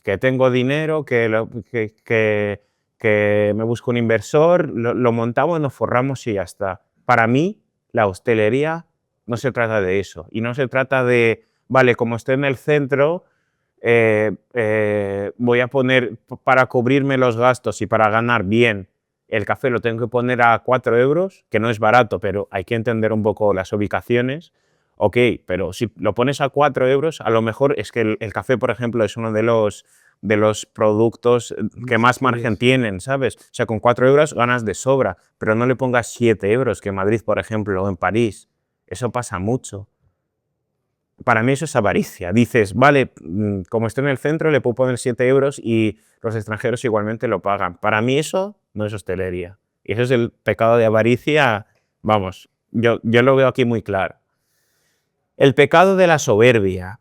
Que tengo dinero, que me busco un inversor, lo montamos, nos forramos y ya está. Para mí, la hostelería no se trata de eso. Y no se trata de, vale, como estoy en el centro, voy a poner, para cubrirme los gastos y para ganar bien, el café lo tengo que poner a 4 euros, que no es barato, pero hay que entender un poco las ubicaciones. Ok, pero si lo pones a 4 euros, a lo mejor es que el café, por ejemplo, es uno de los productos que más margen tienen, ¿sabes? O sea, con 4 euros ganas de sobra, pero no le pongas 7 euros, que en Madrid, por ejemplo, o en París. Eso pasa mucho. Para mí eso es avaricia. Dices, vale, como estoy en el centro, le puedo poner 7 euros y los extranjeros igualmente lo pagan. Para mí eso no es hostelería. Y eso es el pecado de avaricia, vamos, yo lo veo aquí muy claro. El pecado de la soberbia,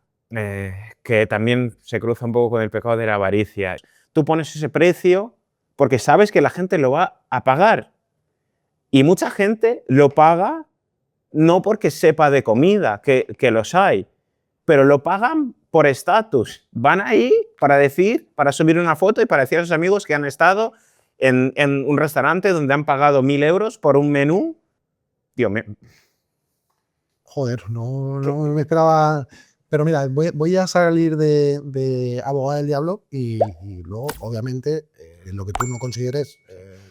que también se cruza un poco con el pecado de la avaricia. Tú pones ese precio porque sabes que la gente lo va a pagar. Y mucha gente lo paga no porque sepa de comida, que los hay, pero lo pagan por estatus. Van ahí para decir, para subir una foto y para decir a sus amigos que han estado en un restaurante donde han pagado 1.000 euros por un menú. Tío, Joder, no me esperaba. Pero mira, voy a salir de abogado del diablo y luego, obviamente, lo que tú no consideres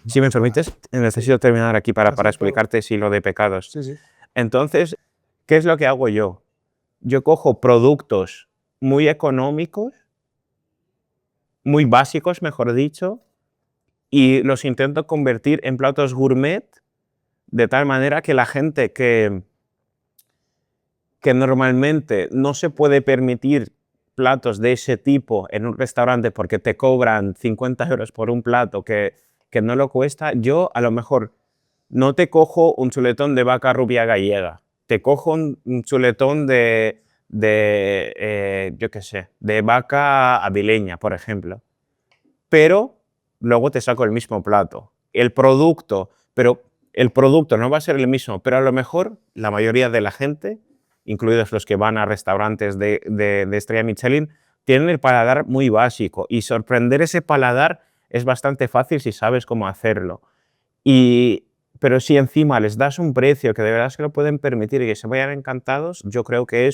Si me permites, necesito terminar aquí para Claro. explicarte si lo de pecados. Sí, sí. Entonces, ¿qué es lo que hago yo? Yo cojo productos muy económicos, muy básicos, mejor dicho, y los intento convertir en platos gourmet de tal manera que la gente que normalmente no se puede permitir platos de ese tipo en un restaurante porque te cobran 50 euros por un plato que no lo cuesta, yo a lo mejor no te cojo un chuletón de vaca rubia gallega, te cojo un chuletón yo qué sé, de vaca avileña, por ejemplo. Pero luego te saco el mismo plato. Pero el producto no va a ser el mismo, pero a lo mejor la mayoría de la gente, incluidos los que van a restaurantes de estrella Michelin, tienen el paladar muy básico y sorprender ese paladar es bastante fácil si sabes cómo hacerlo. Pero si encima les das un precio que de verdad se lo pueden permitir y que se vayan encantados, yo creo que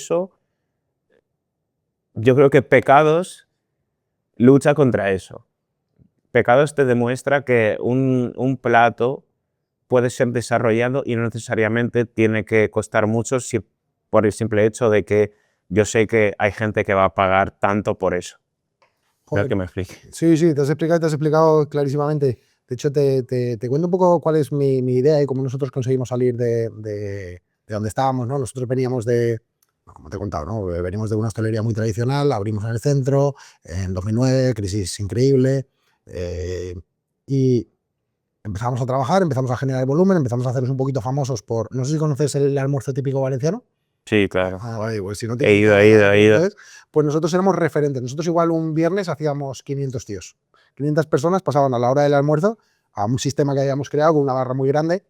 Pecados lucha contra eso. Pecados te demuestra que un plato puede ser desarrollado y no necesariamente tiene que costar mucho por el simple hecho de que yo sé que hay gente que va a pagar tanto por eso. Creo Joder. que me explique. Sí, sí, te has explicado clarísimamente. De hecho, te cuento un poco cuál es mi idea y cómo nosotros conseguimos salir de donde estábamos, ¿no? Nosotros veníamos bueno, como te he contado, ¿no? Venimos de una hostelería muy tradicional, abrimos en el centro, en 2009, crisis increíble, y empezamos a trabajar, empezamos a generar volumen, empezamos a hacernos un poquito famosos por, no sé si conoces el almuerzo típico valenciano. Sí, claro. Vale, pues si no He ido. entonces, pues nosotros éramos referentes. Nosotros igual un viernes hacíamos 500 tíos. 500 personas pasaban a la hora del almuerzo a un sistema que habíamos creado con una barra muy grande,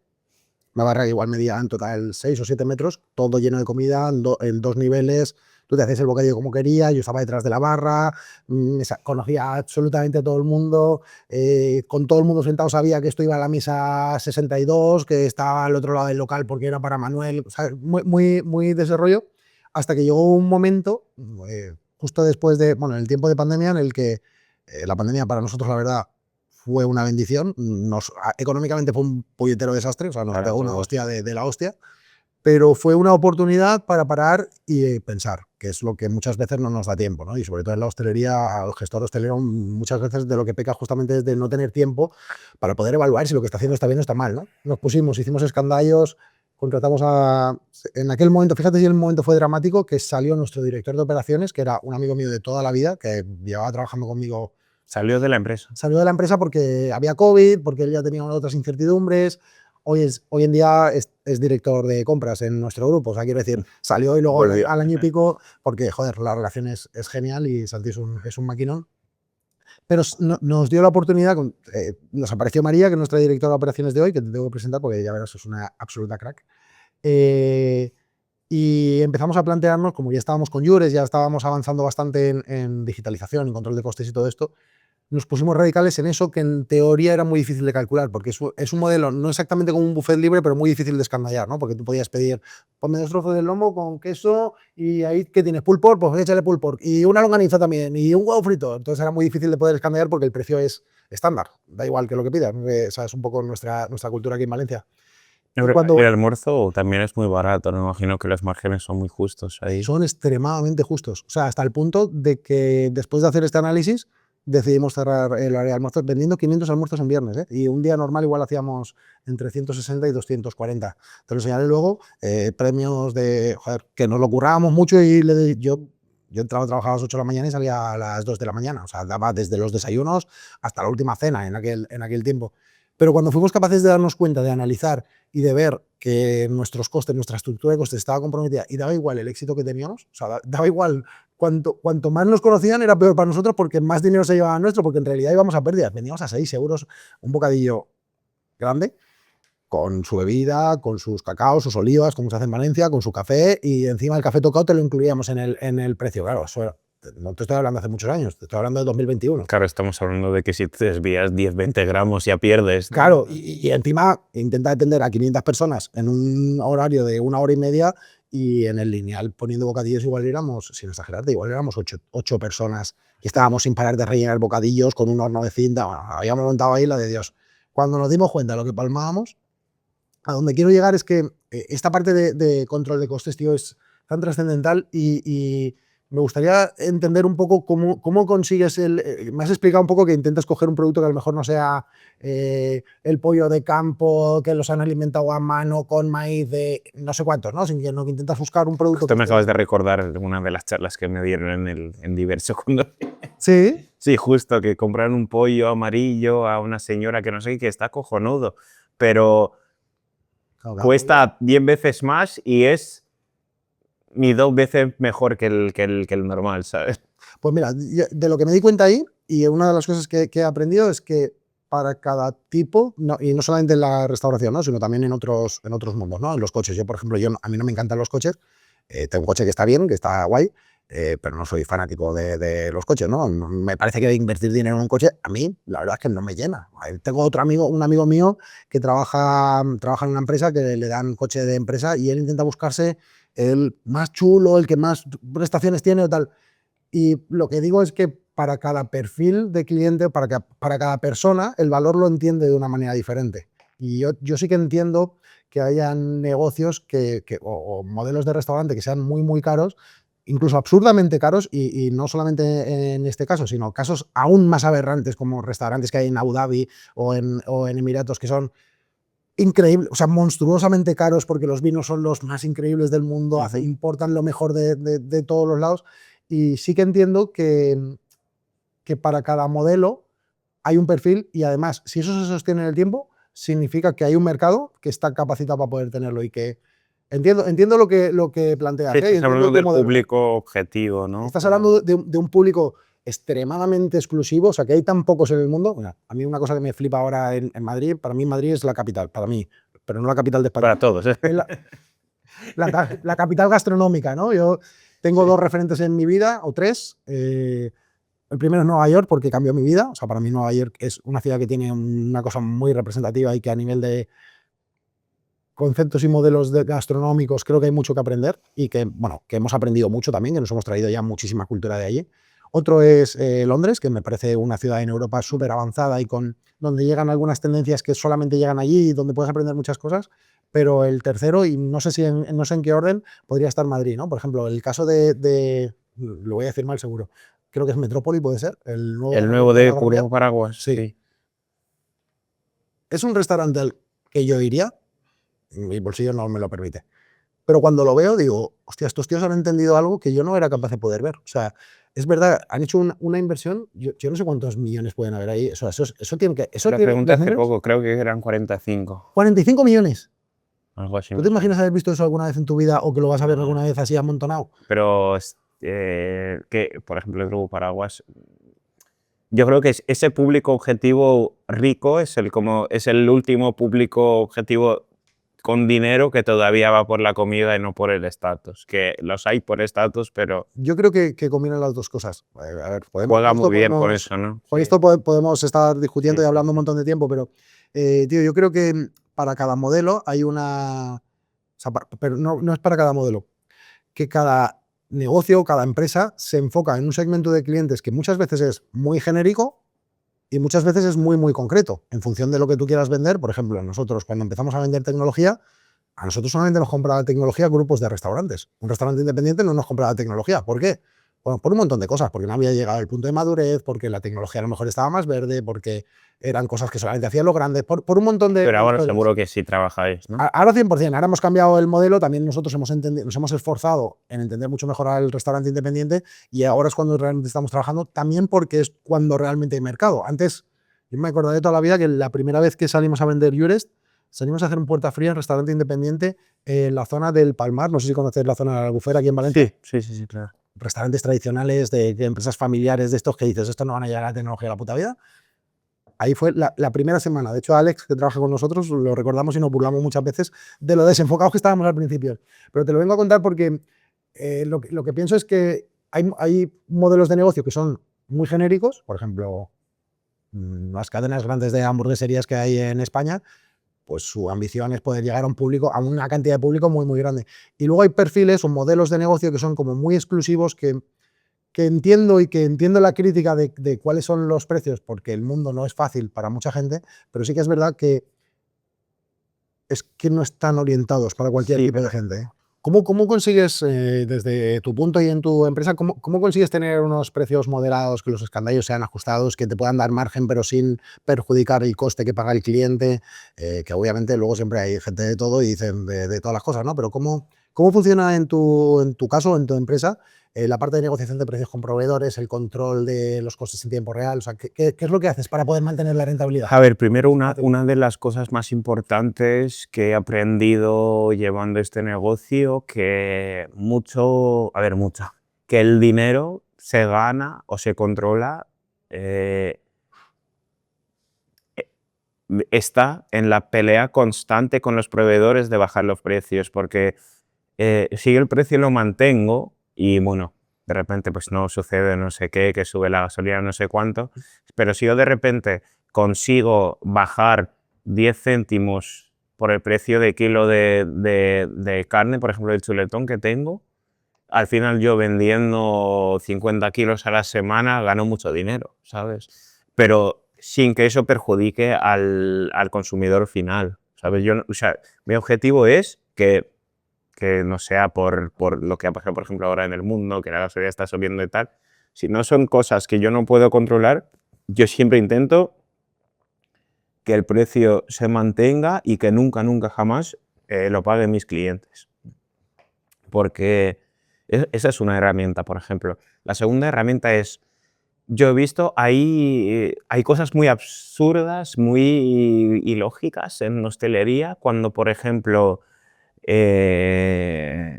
una barra que igual medía en total 6 o 7 metros, todo lleno de comida, en 2 niveles. Tú te hacías el bocadillo como querías, yo estaba detrás de la barra, conocía absolutamente a todo el mundo, con todo el mundo sentado sabía que esto iba a la mesa 62, que estaba al otro lado del local porque era para Manuel, o sea, muy desarrollo, hasta que llegó un momento, justo después bueno, en el tiempo de pandemia, en el que la pandemia para nosotros, la verdad, fue una bendición. Económicamente fue un puñetero desastre, o sea, nos pegó una hostia de la hostia, pero fue una oportunidad para parar y pensar, que es lo que muchas veces no nos da tiempo, ¿no? Y sobre todo en la hostelería, al gestor hostelero, muchas veces de lo que peca justamente es de no tener tiempo para poder evaluar si lo que está haciendo está bien o está mal, ¿no? Nos pusimos, hicimos escandallos, contratamos en aquel momento, fíjate si el momento fue dramático, que salió nuestro director de operaciones, que era un amigo mío de toda la vida, que llevaba trabajando conmigo. Salió de la empresa. Salió de la empresa porque había COVID, porque él ya tenía otras incertidumbres. Hoy en día es director de compras en nuestro grupo. O sea, quiero decir, salió y luego al año y pico, porque, joder, la relación es genial y Santi es un maquinón. Pero nos dio la oportunidad, nos apareció María, que es nuestra directora de operaciones de hoy, que te tengo que presentar porque ya verás, es una absoluta crack. Y empezamos a plantearnos, como ya estábamos con Jures, ya estábamos avanzando bastante en digitalización, en control de costes y todo esto, nos pusimos radicales en eso que en teoría era muy difícil de calcular, porque es un modelo no exactamente como un buffet libre, pero muy difícil de escandallar, ¿no? Porque tú podías pedir, ponme 2 trozos de lomo con queso y ahí que tienes pulled pork, pues échale pulled pork, y una longaniza también, y un huevo frito. Entonces era muy difícil de poder escandallar porque el precio es estándar, da igual que lo que pidas, esa es un poco nuestra cultura aquí en Valencia. El almuerzo también es muy barato, me imagino que los márgenes son muy justos ahí. Son extremadamente justos, o sea, hasta el punto de que después de hacer este análisis decidimos cerrar el área de almuerzos vendiendo 500 almuerzos en viernes, ¿eh? Y un día normal igual hacíamos entre 160 y 240. Te lo enseñaré luego, premios joder, que nos lo currábamos mucho y yo entraba a trabajar a las 8 de la mañana y salía a las 2 de la mañana, o sea, daba desde los desayunos hasta la última cena en aquel tiempo. Pero cuando fuimos capaces de darnos cuenta, de analizar y de ver que nuestros costes, nuestra estructura de costes estaba comprometida y daba igual el éxito que teníamos, o sea, daba igual cuanto más nos conocían era peor para nosotros porque más dinero se llevaba nuestro, porque en realidad íbamos a pérdidas. Vendíamos a 6 euros un bocadillo grande, con su bebida, con sus cacaos, sus olivas, como se hace en Valencia, con su café, y encima el café tocado te lo incluíamos en el precio. Claro, eso no te estoy hablando hace muchos años, te estoy hablando de 2021. Claro, estamos hablando de que si te desvías 10-20 gramos ya pierdes. Claro, y encima intenta atender a 500 personas en un horario de 1 hora y media, y en el lineal poniendo bocadillos igual éramos, sin exagerarte, igual éramos 8 personas y estábamos sin parar de rellenar bocadillos con un horno de cinta. Bueno, habíamos montado ahí la de Dios. cuando nos dimos cuenta de lo que palmábamos, a donde quiero llegar es que esta parte de control de costes, tío, es tan trascendental y me gustaría entender un poco cómo consigues me has explicado un poco que intentas coger un producto que a lo mejor no sea el pollo de campo, que los han alimentado a mano con maíz de no sé cuántos, ¿no? Sino que intentas buscar un producto... Esto me acabas de recordar una de las charlas que me dieron en Diverso. Sí. Sí, justo, que compraron un pollo amarillo a una señora que no sé qué, que está cojonudo, pero Claro, cuesta 10 veces más y es ni 2 veces mejor que el normal, ¿sabes? Pues mira, de lo que me di cuenta ahí, y una de las cosas que he aprendido es que para cada tipo, y no solamente en la restauración, ¿no? Sino también en otros mundos, ¿no? En los coches. Yo, por ejemplo, a mí no me encantan los coches. Tengo un coche que está bien, que está guay, pero no soy fanático de los coches, ¿no? Me parece que invertir dinero en un coche, a mí, la verdad es que no me llena. Tengo un amigo mío que trabaja en una empresa que le dan coche de empresa y él intenta buscarse el más chulo, el que más prestaciones tiene o tal. Y lo que digo es que para cada perfil de cliente, para cada persona, el valor lo entiende de una manera diferente. Y yo sí que entiendo que hayan negocios o modelos de restaurante que sean muy, muy caros, incluso absurdamente caros, y no solamente en este caso, sino casos aún más aberrantes, como restaurantes que hay en Abu Dhabi o en Emiratos, que son increíbles, o sea, monstruosamente caros porque los vinos son los más increíbles del mundo, importan lo mejor de todos los lados. Y sí que entiendo que para cada modelo hay un perfil y además, si eso se sostiene en el tiempo, significa que hay un mercado que está capacitado para poder tenerlo y que entiendo lo que planteas. Sí, estás hablando del modelo. público objetivo, ¿no? Estás hablando de un público extremadamente exclusivo, o sea, que hay tan pocos en el mundo. Mira, a mí una cosa que me flipa ahora en Madrid, para mí Madrid es la capital, para mí, pero no la capital de España. Para todos, ¿eh? Es la capital gastronómica, ¿no? Yo tengo dos referentes en mi vida, o tres. El primero es Nueva York, porque cambió mi vida. O sea, para mí Nueva York es una ciudad que tiene una cosa muy representativa y que a nivel de conceptos y modelos gastronómicos creo que hay mucho que aprender y que, bueno, que hemos aprendido mucho también, que nos hemos traído ya muchísima cultura de allí. Otro es Londres, que me parece una ciudad en Europa súper avanzada y donde llegan algunas tendencias que solamente llegan allí y donde puedes aprender muchas cosas. Pero el tercero, y no sé en qué orden, podría estar Madrid, ¿no? Por ejemplo, el caso lo voy a decir mal seguro, creo que es Metrópoli, puede ser. El nuevo de Curio Paraguas. Sí. Es un restaurante al que yo iría, mi bolsillo no me lo permite. Pero cuando lo veo digo, hostia, estos tíos han entendido algo que yo no era capaz de poder ver. O sea, es verdad, han hecho una inversión, yo no sé cuántos millones pueden haber ahí. Eso tiene que... La pregunté hace poco, creo que eran 45. 45 millones. Algo así. ¿Tú te imaginas haber visto eso alguna vez en tu vida o que lo vas a ver alguna vez así amontonado? Pero que, por ejemplo, el Grupo Paraguas, yo creo que ese público objetivo rico es el último público objetivo con dinero que todavía va por la comida y no por el estatus. Que los hay por estatus, pero yo creo que combinan las dos cosas. A ver, juega muy bien con eso, ¿no? Con esto podemos estar discutiendo y hablando un montón de tiempo, pero, tío, yo creo que para cada modelo hay una... O sea, pero no es para cada modelo. Que cada negocio, cada empresa se enfoca en un segmento de clientes que muchas veces es muy genérico y muchas veces es muy, muy concreto. En función de lo que tú quieras vender, por ejemplo, nosotros cuando empezamos a vender tecnología, a nosotros solamente nos compraba tecnología grupos de restaurantes. Un restaurante independiente no nos compraba tecnología. ¿Por qué? Bueno, por un montón de cosas, porque no había llegado al punto de madurez, porque la tecnología a lo mejor estaba más verde, porque eran cosas que solamente hacían los grandes, por un montón de... Pero ahora historias. seguro que sí trabajáis, ¿no? Ahora 100%, ahora hemos cambiado el modelo, también nosotros nos hemos esforzado en entender mucho mejor al restaurante independiente y ahora es cuando realmente estamos trabajando, también porque es cuando realmente hay mercado. Antes, yo me acordaré toda la vida que la primera vez que salimos a vender Eurest, salimos a hacer un puerta fría en restaurante independiente en la zona del Palmar, no sé si conocéis la zona de la Albufera aquí en Valencia. Sí, claro. Restaurantes tradicionales de empresas familiares de estos que dices, esto no van a llegar a la tecnología de la puta vida. Ahí fue la primera semana. De hecho, Alex, que trabaja con nosotros, lo recordamos y nos burlamos muchas veces de lo desenfocados que estábamos al principio. Pero te lo vengo a contar porque lo que pienso es que hay modelos de negocio que son muy genéricos, por ejemplo, las cadenas grandes de hamburgueserías que hay en España, pues su ambición es poder llegar a un público, a una cantidad de público muy, muy grande. Y luego hay perfiles o modelos de negocio que son como muy exclusivos, que que entiendo y que entiendo la crítica de cuáles son los precios, porque el mundo no es fácil para mucha gente, pero sí que es verdad que es que no están orientados para cualquier Sí, tipo de gente, ¿eh? ¿Cómo consigues, desde tu punto y en tu empresa, cómo consigues tener unos precios moderados, que los escandallos sean ajustados, que te puedan dar margen, pero sin perjudicar el coste que paga el cliente? Que obviamente luego siempre hay gente de todo y dicen de todas las cosas, ¿no? Pero ¿cómo funciona en tu caso, en tu empresa, la parte de negociación de precios con proveedores, el control de los costes en tiempo real? O sea, ¿qué es lo que haces para poder mantener la rentabilidad? a ver, primero una de las cosas más importantes que he aprendido llevando este negocio, que que el dinero se gana o se controla, eh, está en la pelea constante con los proveedores de bajar los precios, porque si yo el precio lo mantengo y bueno, de repente pues no sucede no sé qué, que sube la gasolina no sé cuánto, pero si yo de repente consigo bajar 10 céntimos por el precio de kilo de carne, por ejemplo, del chuletón que tengo, al final yo vendiendo 50 kilos a la semana gano mucho dinero, ¿sabes? Pero sin que eso perjudique al consumidor final, ¿sabes? O sea, mi objetivo es que no sea por lo que ha pasado, por ejemplo, ahora en el mundo, que la gasolina está subiendo y tal. Si no son cosas que yo no puedo controlar, yo siempre intento que el precio se mantenga y que nunca, nunca, jamás lo paguen mis clientes. Porque esa es una herramienta, por ejemplo. La segunda herramienta es, yo he visto, hay cosas muy absurdas, muy ilógicas en hostelería, cuando, por ejemplo, eh,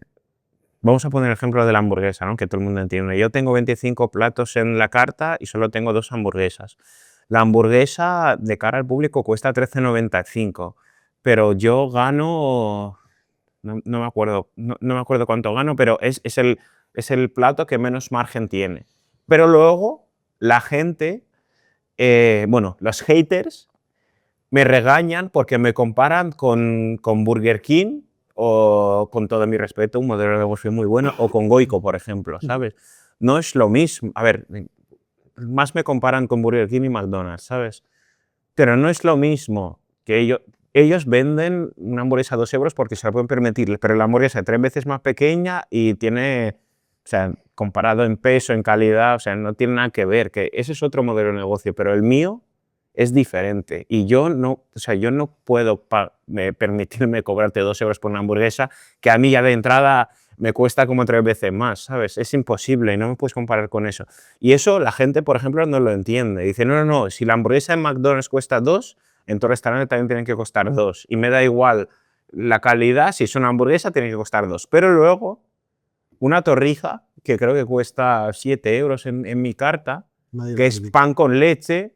vamos a poner el ejemplo de la hamburguesa, ¿no? Que todo el mundo entiende. Yo tengo 25 platos en la carta y solo tengo 2 hamburguesas. La hamburguesa de cara al público cuesta 13,95, pero yo gano, no me acuerdo, no me acuerdo cuánto gano, pero es el plato que menos margen tiene. Pero luego la gente, bueno, los haters me regañan porque me comparan con Burger King o, con todo mi respeto, un modelo de negocio muy bueno, o con Goico, por ejemplo, ¿sabes? No es lo mismo. A ver, más me comparan con Burger King y McDonald's, ¿sabes? Pero no es lo mismo que ellos venden una hamburguesa a 2 euros porque se la pueden permitir, pero la hamburguesa es 3 veces más pequeña y tiene, o sea, comparado en peso, en calidad, o sea, no tiene nada que ver, que ese es otro modelo de negocio, pero el mío es diferente y yo no, o sea, yo no puedo permitirme cobrarte 2 euros por una hamburguesa que a mí ya de entrada me cuesta como 3 veces más, ¿sabes? Es imposible y no me puedes comparar con eso. Y eso la gente, por ejemplo, no lo entiende. Dice, no, no, no, si la hamburguesa en McDonald's cuesta 2, en tu restaurante también tienen que costar 2. Y me da igual la calidad, si es una hamburguesa tiene que costar 2. Pero luego, una torrija, que creo que cuesta 7 euros en mi carta, Nadie que lo es critica. pan con leche,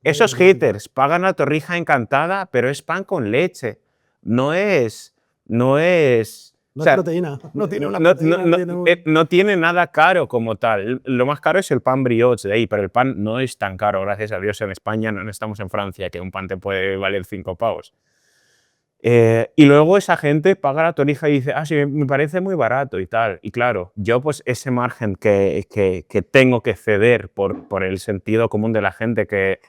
Nadie esos lo critica. haters pagan la torrija encantada, pero es pan con leche. No es, no es, o No es sea, proteína, no tiene una proteína, no tiene un... no tiene nada caro como tal. Lo más caro es el pan brioche de ahí, pero el pan no es tan caro, gracias a Dios, en España, no estamos en Francia, que un pan te puede valer 5 pavos. Y luego esa gente paga la torrija y dice, ah, sí, me parece muy barato y tal. Y claro, yo pues ese margen que tengo que ceder por el sentido común de la gente que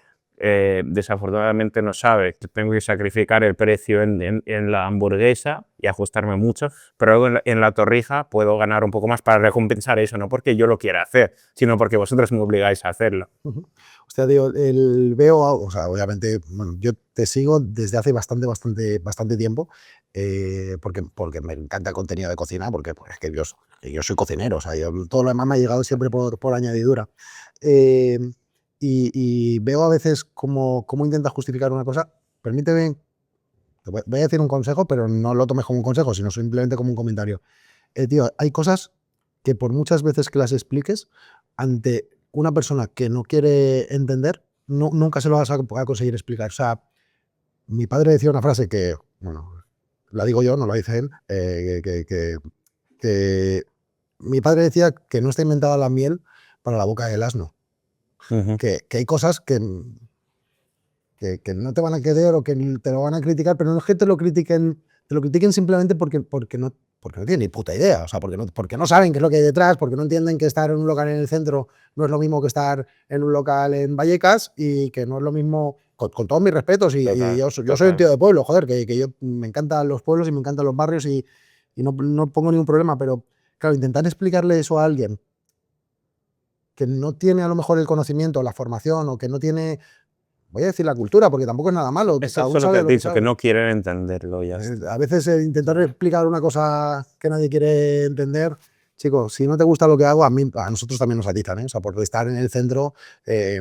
desafortunadamente no sabe que tengo que sacrificar el precio en la hamburguesa y ajustarme mucho, pero luego en la torrija puedo ganar un poco más para recompensar eso, no porque yo lo quiera hacer, sino porque vosotros me obligáis a hacerlo. Ujú. Hostia, tío, veo, o sea, obviamente, bueno, yo te sigo desde hace bastante tiempo, porque me encanta el contenido de cocina, porque pues, es que yo soy cocinero, o sea, todo lo demás me ha llegado siempre por añadidura. Eh, y veo a veces cómo intentas justificar una cosa. Permíteme, voy a decir un consejo, pero no lo tomes como un consejo, sino simplemente como un comentario. Tío, hay cosas que por muchas veces que las expliques, ante una persona que no quiere entender, nunca se lo vas a conseguir explicar. O sea, mi padre decía una frase que, bueno, la digo yo, no la dice él, que mi padre decía que no está inventada la miel para la boca del asno. Ujú. Que hay cosas que no te van a querer o que te lo van a criticar, pero no es que te lo critiquen simplemente porque no porque no tienen ni puta idea, o sea, porque no saben qué es lo que hay detrás, porque no entienden que estar en un local en el centro no es lo mismo que estar en un local en Vallecas y que no es lo mismo, con todos mis respetos, y yo soy un tío de pueblo, joder, que yo me encantan los pueblos y me encantan los barrios y no pongo ningún problema, pero claro, intentar explicarle eso a alguien que no tiene a lo mejor el conocimiento, la formación o que no tiene, voy a decir la cultura, porque tampoco es nada malo, Eso cada es uno lo que sabe has lo que dicho, sabe. que no quieren entenderlo ya está. A veces intentar explicar una cosa que nadie quiere entender, chicos, si no te gusta lo que hago, a nosotros también nos atizan, ¿eh? O sea, por estar en el centro,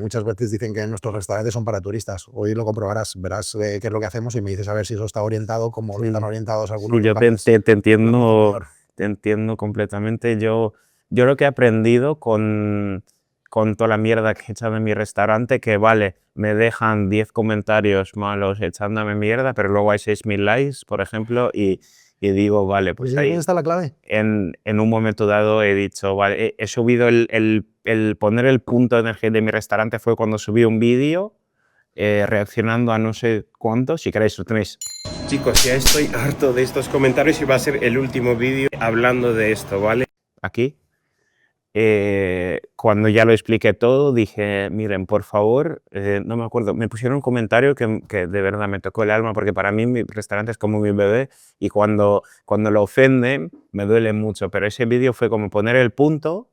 muchas veces dicen que nuestros restaurantes son para turistas. Hoy lo comprobarás, verás qué es lo que hacemos y me dices a ver si eso está orientado como lo están orientados algunos Sí, yo locales. te entiendo completamente. Yo lo que he aprendido con toda la mierda que he echado en mi restaurante, que vale, me dejan 10 comentarios malos echándome mierda, pero luego hay 6.000 likes, por ejemplo, y digo, vale, pues ¿Y dónde ahí está la clave? en un momento dado he dicho, vale, he subido el poner el punto de energía de mi restaurante fue cuando subí un vídeo reaccionando a no sé cuánto, si queréis lo tenéis. Chicos, ya estoy harto de estos comentarios y va a ser el último vídeo hablando de esto, ¿vale? Aquí. Cuando ya lo expliqué todo, dije, miren, por favor, no me acuerdo, me pusieron un comentario que de verdad me tocó el alma, porque para mí mi restaurante es como mi bebé y cuando lo ofenden me duele mucho, pero ese vídeo fue como poner el punto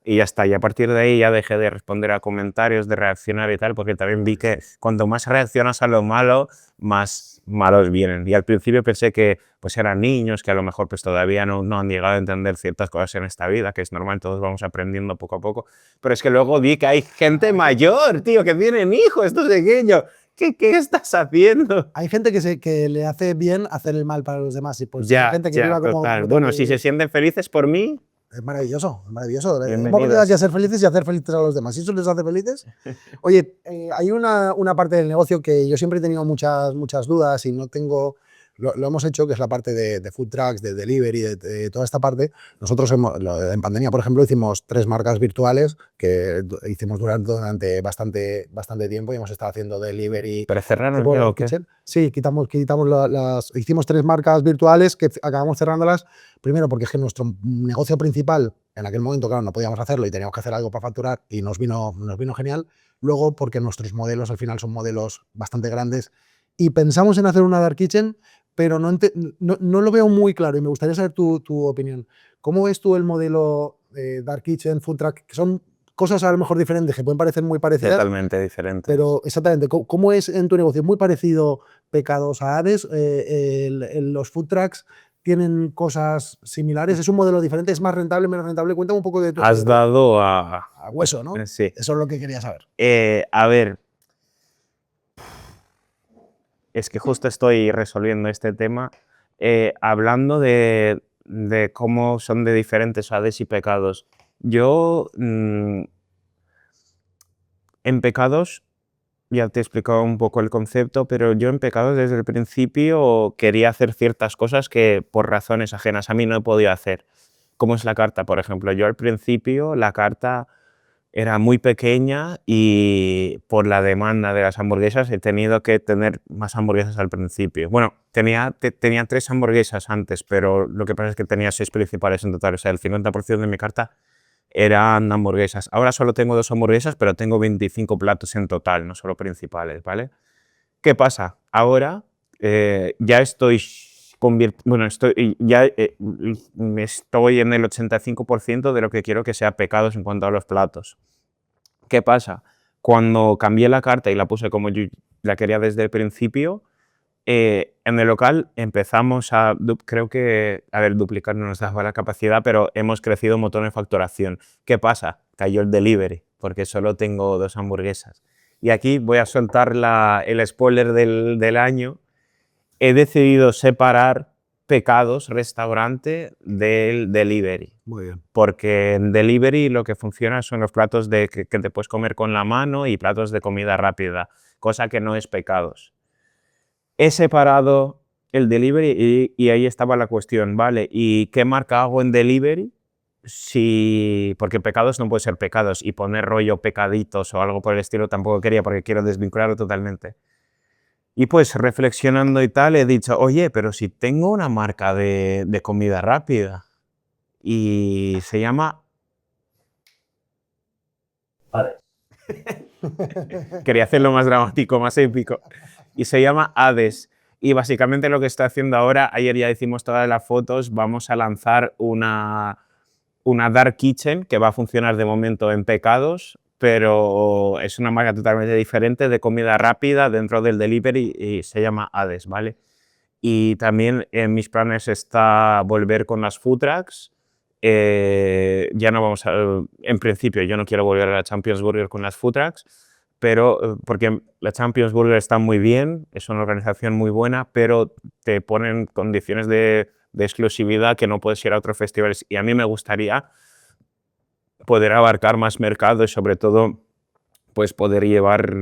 y ya está, y a partir de ahí ya dejé de responder a comentarios, de reaccionar y tal, porque también vi que cuanto más reaccionas a lo malo, más malos vienen. Y al principio pensé que pues eran niños, que a lo mejor pues todavía no han llegado a entender ciertas cosas en esta vida, que es normal, todos vamos aprendiendo poco a poco. Pero es que luego vi que hay gente mayor, tío, que tienen hijos, estos pequeños. ¿Qué estás haciendo? Hay gente que le hace bien hacer el mal para los demás y pues esa Ya, gente que ya, viva total. como tengo Bueno, que si se vivir. sienten felices por mí, Es maravilloso, es maravilloso. Hemos venido bienvenidos. aquí a ser felices y a hacer felices a los demás. ¿Y eso les hace felices? Oye, hay una parte del negocio que yo siempre he tenido muchas dudas y no tengo. Lo hemos hecho, que es la parte de food trucks, de delivery, de toda esta parte. Nosotros en pandemia, por ejemplo, hicimos 3 marcas virtuales que hicimos durante bastante tiempo y hemos estado haciendo delivery ¿Pero cerraron tipo ya Dark o qué? Kitchen. Sí, hicimos 3 marcas virtuales que acabamos cerrándolas. Primero, porque es que nuestro negocio principal, en aquel momento, claro, no podíamos hacerlo y teníamos que hacer algo para facturar y nos vino genial. Luego, porque nuestros modelos al final son modelos bastante grandes y pensamos en hacer una Dark Kitchen, pero no lo veo muy claro y me gustaría saber tu opinión. ¿Cómo ves tú el modelo Dark Kitchen, Food Truck, que son cosas a lo mejor diferentes, que pueden parecer muy parecidas, Totalmente diferentes. pero exactamente, ¿cómo es en tu negocio? ¿Es muy parecido Pecados a Hades? ¿Los food trucks tienen cosas similares? ¿Es un modelo diferente? ¿Es más rentable, menos rentable? Cuéntame un poco de tu Has experiencia. dado a... A hueso, ¿no? Sí. Eso es lo que quería saber. A ver, es que justo estoy resolviendo este tema, hablando de cómo son de diferentes Hades y Pecados. Yo, en Pecados, ya te he explicado un poco el concepto, pero yo en Pecados desde el principio quería hacer ciertas cosas que por razones ajenas a mí no he podido hacer. Como es la carta, por ejemplo. Yo al principio la carta era muy pequeña y por la demanda de las hamburguesas he tenido que tener más hamburguesas al principio. Bueno, tenía 3 hamburguesas antes, pero lo que pasa es que tenía 6 principales en total. O sea, el 50% de mi carta eran hamburguesas. Ahora solo tengo 2 hamburguesas, pero tengo 25 platos en total, no solo principales, ¿vale? ¿Qué pasa? Ahora ya estoy bueno, estoy en el 85% de lo que quiero que sea Pecados en cuanto a los platos. ¿Qué pasa? Cuando cambié la carta y la puse como yo la quería desde el principio, en el local empezamos creo que, a ver, duplicar no nos daba la capacidad, pero hemos crecido un montón en facturación. ¿Qué pasa? Cayó el delivery, porque solo tengo 2 hamburguesas. Y aquí voy a soltar el spoiler del año. He decidido separar Pecados restaurante del delivery. Muy bien. Porque en delivery lo que funciona son los platos que te puedes comer con la mano y platos de comida rápida, cosa que no es Pecados. He separado el delivery y ahí estaba la cuestión, ¿vale? ¿Y qué marca hago en delivery? Porque Pecados no puede ser Pecados y poner rollo Pecaditos o algo por el estilo tampoco quería porque quiero desvincularlo totalmente. Y pues reflexionando y tal, he dicho, oye, pero si tengo una marca de comida rápida y se llama... Quería hacerlo más dramático, más épico. Y se llama Hades. Y básicamente lo que está haciendo ahora, ayer ya hicimos todas las fotos, vamos a lanzar una Dark Kitchen que va a funcionar de momento en Pecados, pero es una marca totalmente diferente de comida rápida dentro del delivery y se llama Hades, ¿vale? Y también en mis planes está volver con las food trucks. Ya no vamos a... En principio yo no quiero volver a la Champions Burger con las food trucks, pero porque la Champions Burger está muy bien, es una organización muy buena, pero te ponen condiciones de exclusividad que no puedes ir a otros festivales. Y a mí me gustaría poder abarcar más mercado y sobre todo pues poder llevar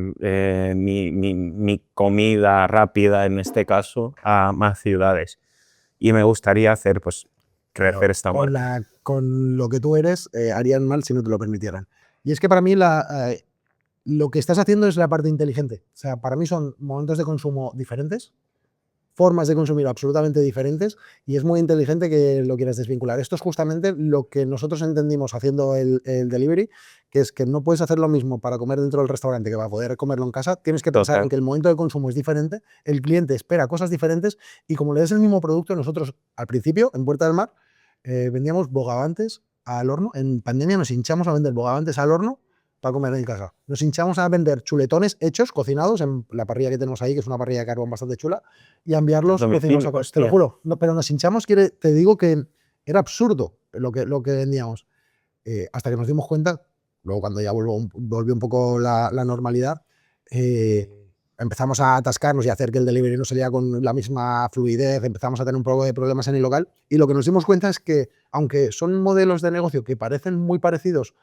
mi comida rápida, en este caso, a más ciudades. Y me gustaría hacer, pues, crecer Pero esta marca. con lo que tú eres, harían mal si no te lo permitieran. Y es que para mí lo que estás haciendo es la parte inteligente. O sea, para mí son momentos de consumo diferentes, formas de consumir absolutamente diferentes, y es muy inteligente que lo quieras desvincular. Esto es justamente lo que nosotros entendimos haciendo el delivery, que es que no puedes hacer lo mismo para comer dentro del restaurante que para poder comerlo en casa. Tienes que pensar en Total. que el momento de consumo es diferente, el cliente espera cosas diferentes, y como le des el mismo producto, nosotros al principio, en Puerta del Mar, vendíamos bogavantes al horno. En pandemia nos hinchamos a vender bogavantes al horno para comer en casa. Nos hinchamos a vender chuletones hechos, cocinados, en la parrilla que tenemos ahí, que es una parrilla de carbón bastante chula, y a enviarlos cocinados a... Te lo Hostia. juro, no, pero nos hinchamos, te digo que era absurdo lo que vendíamos. Hasta que nos dimos cuenta, luego cuando ya volvió un poco la normalidad, empezamos a atascarnos y a hacer que el delivery no salía con la misma fluidez, empezamos a tener un poco de problemas en el local, y lo que nos dimos cuenta es que, aunque son modelos de negocio que parecen muy parecidos,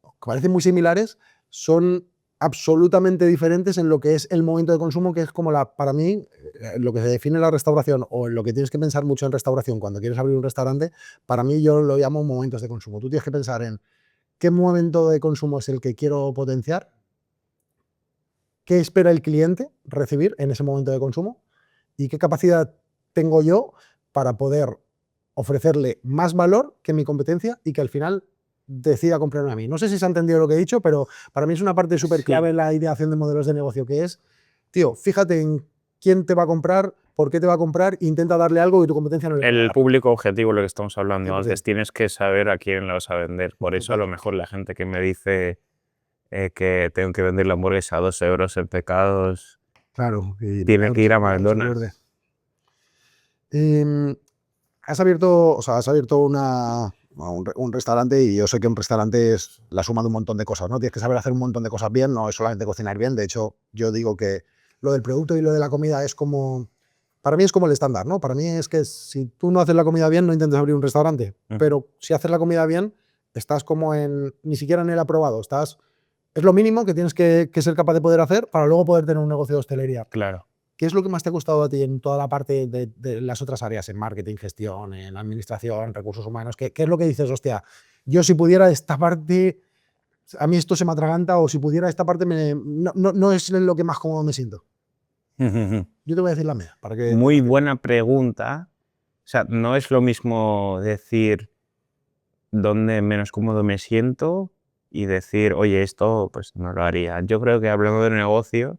que parecen muy similares, son absolutamente diferentes en lo que es el momento de consumo, que es como para mí, lo que se define la restauración, o en lo que tienes que pensar mucho en restauración cuando quieres abrir un restaurante. Para mí, yo lo llamo momentos de consumo. Tú tienes que pensar en qué momento de consumo es el que quiero potenciar, qué espera el cliente recibir en ese momento de consumo y qué capacidad tengo yo para poder ofrecerle más valor que mi competencia y que al final decida comprarme a mí. No sé si se ha entendido lo que he dicho, pero para mí es una parte súper clave Sí. en la ideación de modelos de negocio, que es, tío, fíjate en quién te va a comprar, por qué te va a comprar, intenta darle algo que tu competencia no le va a El dar. público objetivo, lo que estamos hablando 100%. antes, tienes que saber a quién le vas a vender. Por eso a Total. lo mejor la gente que me dice que tengo que vender la hamburguesa a 2 euros en Pecados, Claro, y tiene que ir a no se pierde. McDonald's. Has abierto un restaurante, y yo sé que un restaurante es la suma de un montón de cosas, ¿no? Tienes que saber hacer un montón de cosas bien, no es solamente cocinar bien. De hecho, yo digo que lo del producto y lo de la comida es como, para mí es como el estándar, ¿no? Para mí es que si tú no haces la comida bien, no intentes abrir un restaurante, pero si haces la comida bien, estás como ni siquiera en el aprobado, es lo mínimo que tienes que ser capaz de poder hacer para luego poder tener un negocio de hostelería. Claro. ¿Qué es lo que más te ha costado a ti en toda la parte de las otras áreas, en marketing, gestión, en administración, recursos humanos? ¿Qué es lo que dices, hostia, yo si pudiera esta parte, a mí esto se me atraganta, o si pudiera esta parte, no es lo que más cómodo me siento? Yo te voy a decir la mía, para que Muy tengas tiempo. buena pregunta. O sea, no es lo mismo decir dónde menos cómodo me siento y decir, oye, esto pues no lo haría. Yo creo que hablando de negocio,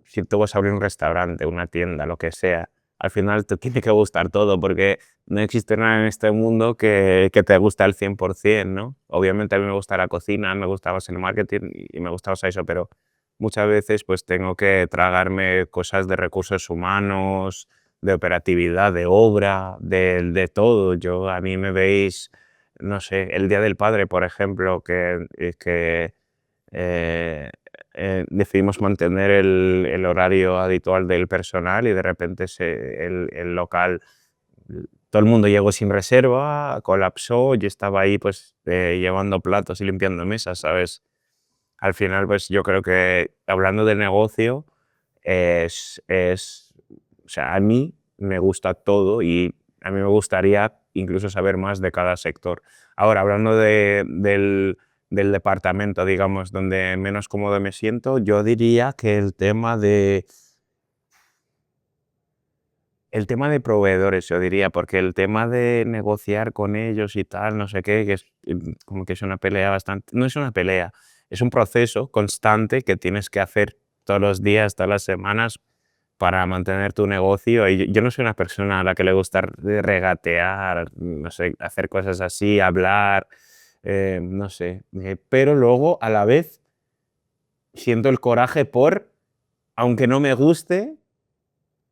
si tú vas a abrir un restaurante, una tienda, lo que sea, al final te tiene que gustar todo, porque no existe nada en este mundo que te guste al 100%, ¿no? Obviamente a mí me gusta la cocina, me gusta más el marketing y me gusta más eso, pero muchas veces pues tengo que tragarme cosas de recursos humanos, de operatividad, de obra, de todo. A mí me veis, no sé, el Día del Padre, por ejemplo, que eh, decidimos mantener el horario habitual del personal y de repente el local, todo el mundo llegó sin reserva, colapsó, yo estaba ahí pues llevando platos y limpiando mesas, ¿sabes? Al final pues yo creo que hablando de negocio o sea, a mí me gusta todo y a mí me gustaría incluso saber más de cada sector. Ahora, hablando del departamento, digamos, donde menos cómodo me siento, yo diría que el tema de proveedores, yo diría, porque el tema de negociar con ellos y tal, no sé qué, que es como que es una pelea bastante, no es una pelea, es un proceso constante que tienes que hacer todos los días, todas las semanas para mantener tu negocio. Y yo no soy una persona a la que le gusta regatear, no sé, hacer cosas así, hablar, no sé, pero luego a la vez siento el coraje por, aunque no me guste,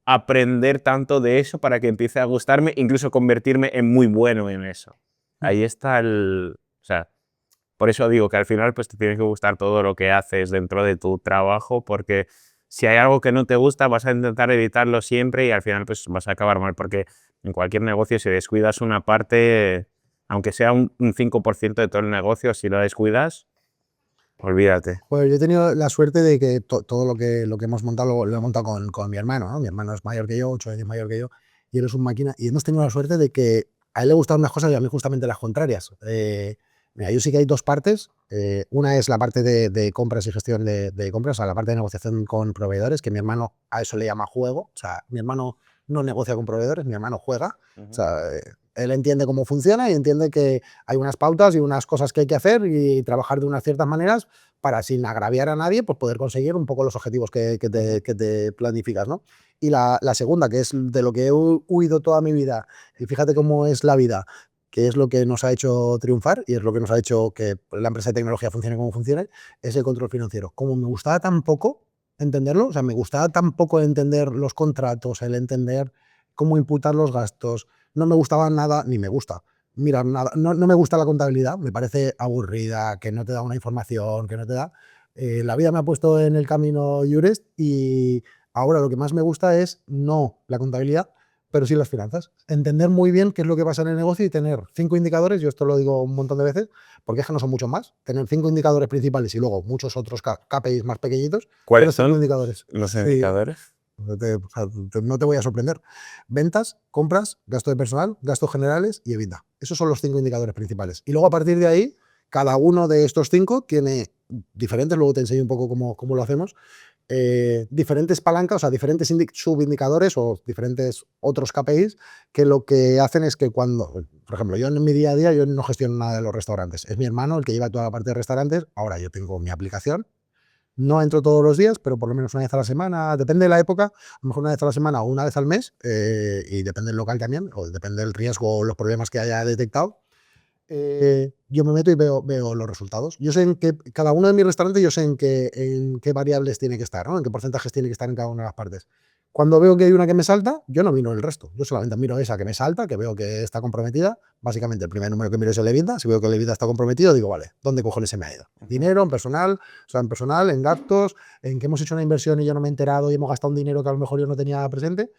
aprender tanto de eso para que empiece a gustarme, incluso convertirme en muy bueno en eso. Ahí está o sea, por eso digo que al final pues te tiene que gustar todo lo que haces dentro de tu trabajo, porque si hay algo que no te gusta vas a intentar evitarlo siempre y al final pues vas a acabar mal, porque en cualquier negocio si descuidas una parte, aunque sea un 5% de todo el negocio, si lo descuidas, olvídate. Pues yo he tenido la suerte de que todo lo que hemos montado lo he montado con mi hermano, ¿no? Mi hermano es mayor que yo, 8 años mayor que yo, y él es un máquina. Y hemos tenido la suerte de que a él le gustan unas cosas y a mí justamente las contrarias. Mira, yo sí que hay dos partes. Una es la parte de compras y gestión de compras, o sea, la parte de negociación con proveedores, que mi hermano a eso le llama juego. O sea, mi hermano no negocia con proveedores, mi hermano juega. O sea, él entiende cómo funciona y entiende que hay unas pautas y unas cosas que hay que hacer y trabajar de unas ciertas maneras para, sin agraviar a nadie, pues poder conseguir un poco los objetivos que te planificas, ¿no? Y la segunda, que es de lo que he huido toda mi vida, y fíjate cómo es la vida, que es lo que nos ha hecho triunfar y es lo que nos ha hecho que la empresa de tecnología funcione como funcione, es el control financiero. Como me gustaba tan poco entenderlo, o sea, me gustaba tan poco entender los contratos, el entender cómo imputar los gastos, no me gustaba nada, ni me gusta mirar nada, no me gusta la contabilidad, me parece aburrida, que no te da una información, que no te da. La vida me ha puesto en el camino Jurest y ahora lo que más me gusta es no la contabilidad, pero sí las finanzas. Entender muy bien qué es lo que pasa en el negocio y tener 5 indicadores, yo esto lo digo un montón de veces, porque es que no son muchos más, tener 5 indicadores principales y luego muchos otros KPIs más pequeñitos, pero ¿Cuáles 5 son indicadores. los Sí, indicadores? no te voy a sorprender. Ventas, compras, gasto de personal, gastos generales y EBITDA. Esos son los 5 indicadores principales. Y luego a partir de ahí, cada uno de estos 5 tiene diferentes, luego te enseño un poco cómo lo hacemos, diferentes palancas, o sea, diferentes subindicadores o diferentes otros KPIs que lo que hacen es que cuando, por ejemplo, yo en mi día a día, yo no gestiono nada de los restaurantes. Es mi hermano el que lleva toda la parte de restaurantes. Ahora yo tengo mi aplicación. No entro todos los días, pero por lo menos una vez a la semana, depende de la época, a lo mejor una vez a la semana o una vez al mes, y depende del local también, o depende del riesgo o los problemas que haya detectado, yo me meto y veo los resultados. Yo sé en qué, cada uno de mis restaurantes, yo sé en qué variables tiene que estar, ¿no? En qué porcentajes tiene que estar en cada una de las partes. Cuando veo que hay una que me salta, yo no miro el resto. Yo solamente miro esa que me salta, que veo que está comprometida. Básicamente, el primer número que miro es el EBITDA. Si veo que el EBITDA está comprometido, digo, vale, ¿dónde cojones se me ha ido? Dinero, en personal, o sea, en personal, en gastos, en que hemos hecho una inversión y yo no me he enterado y hemos gastado un dinero que a lo mejor yo no tenía presente.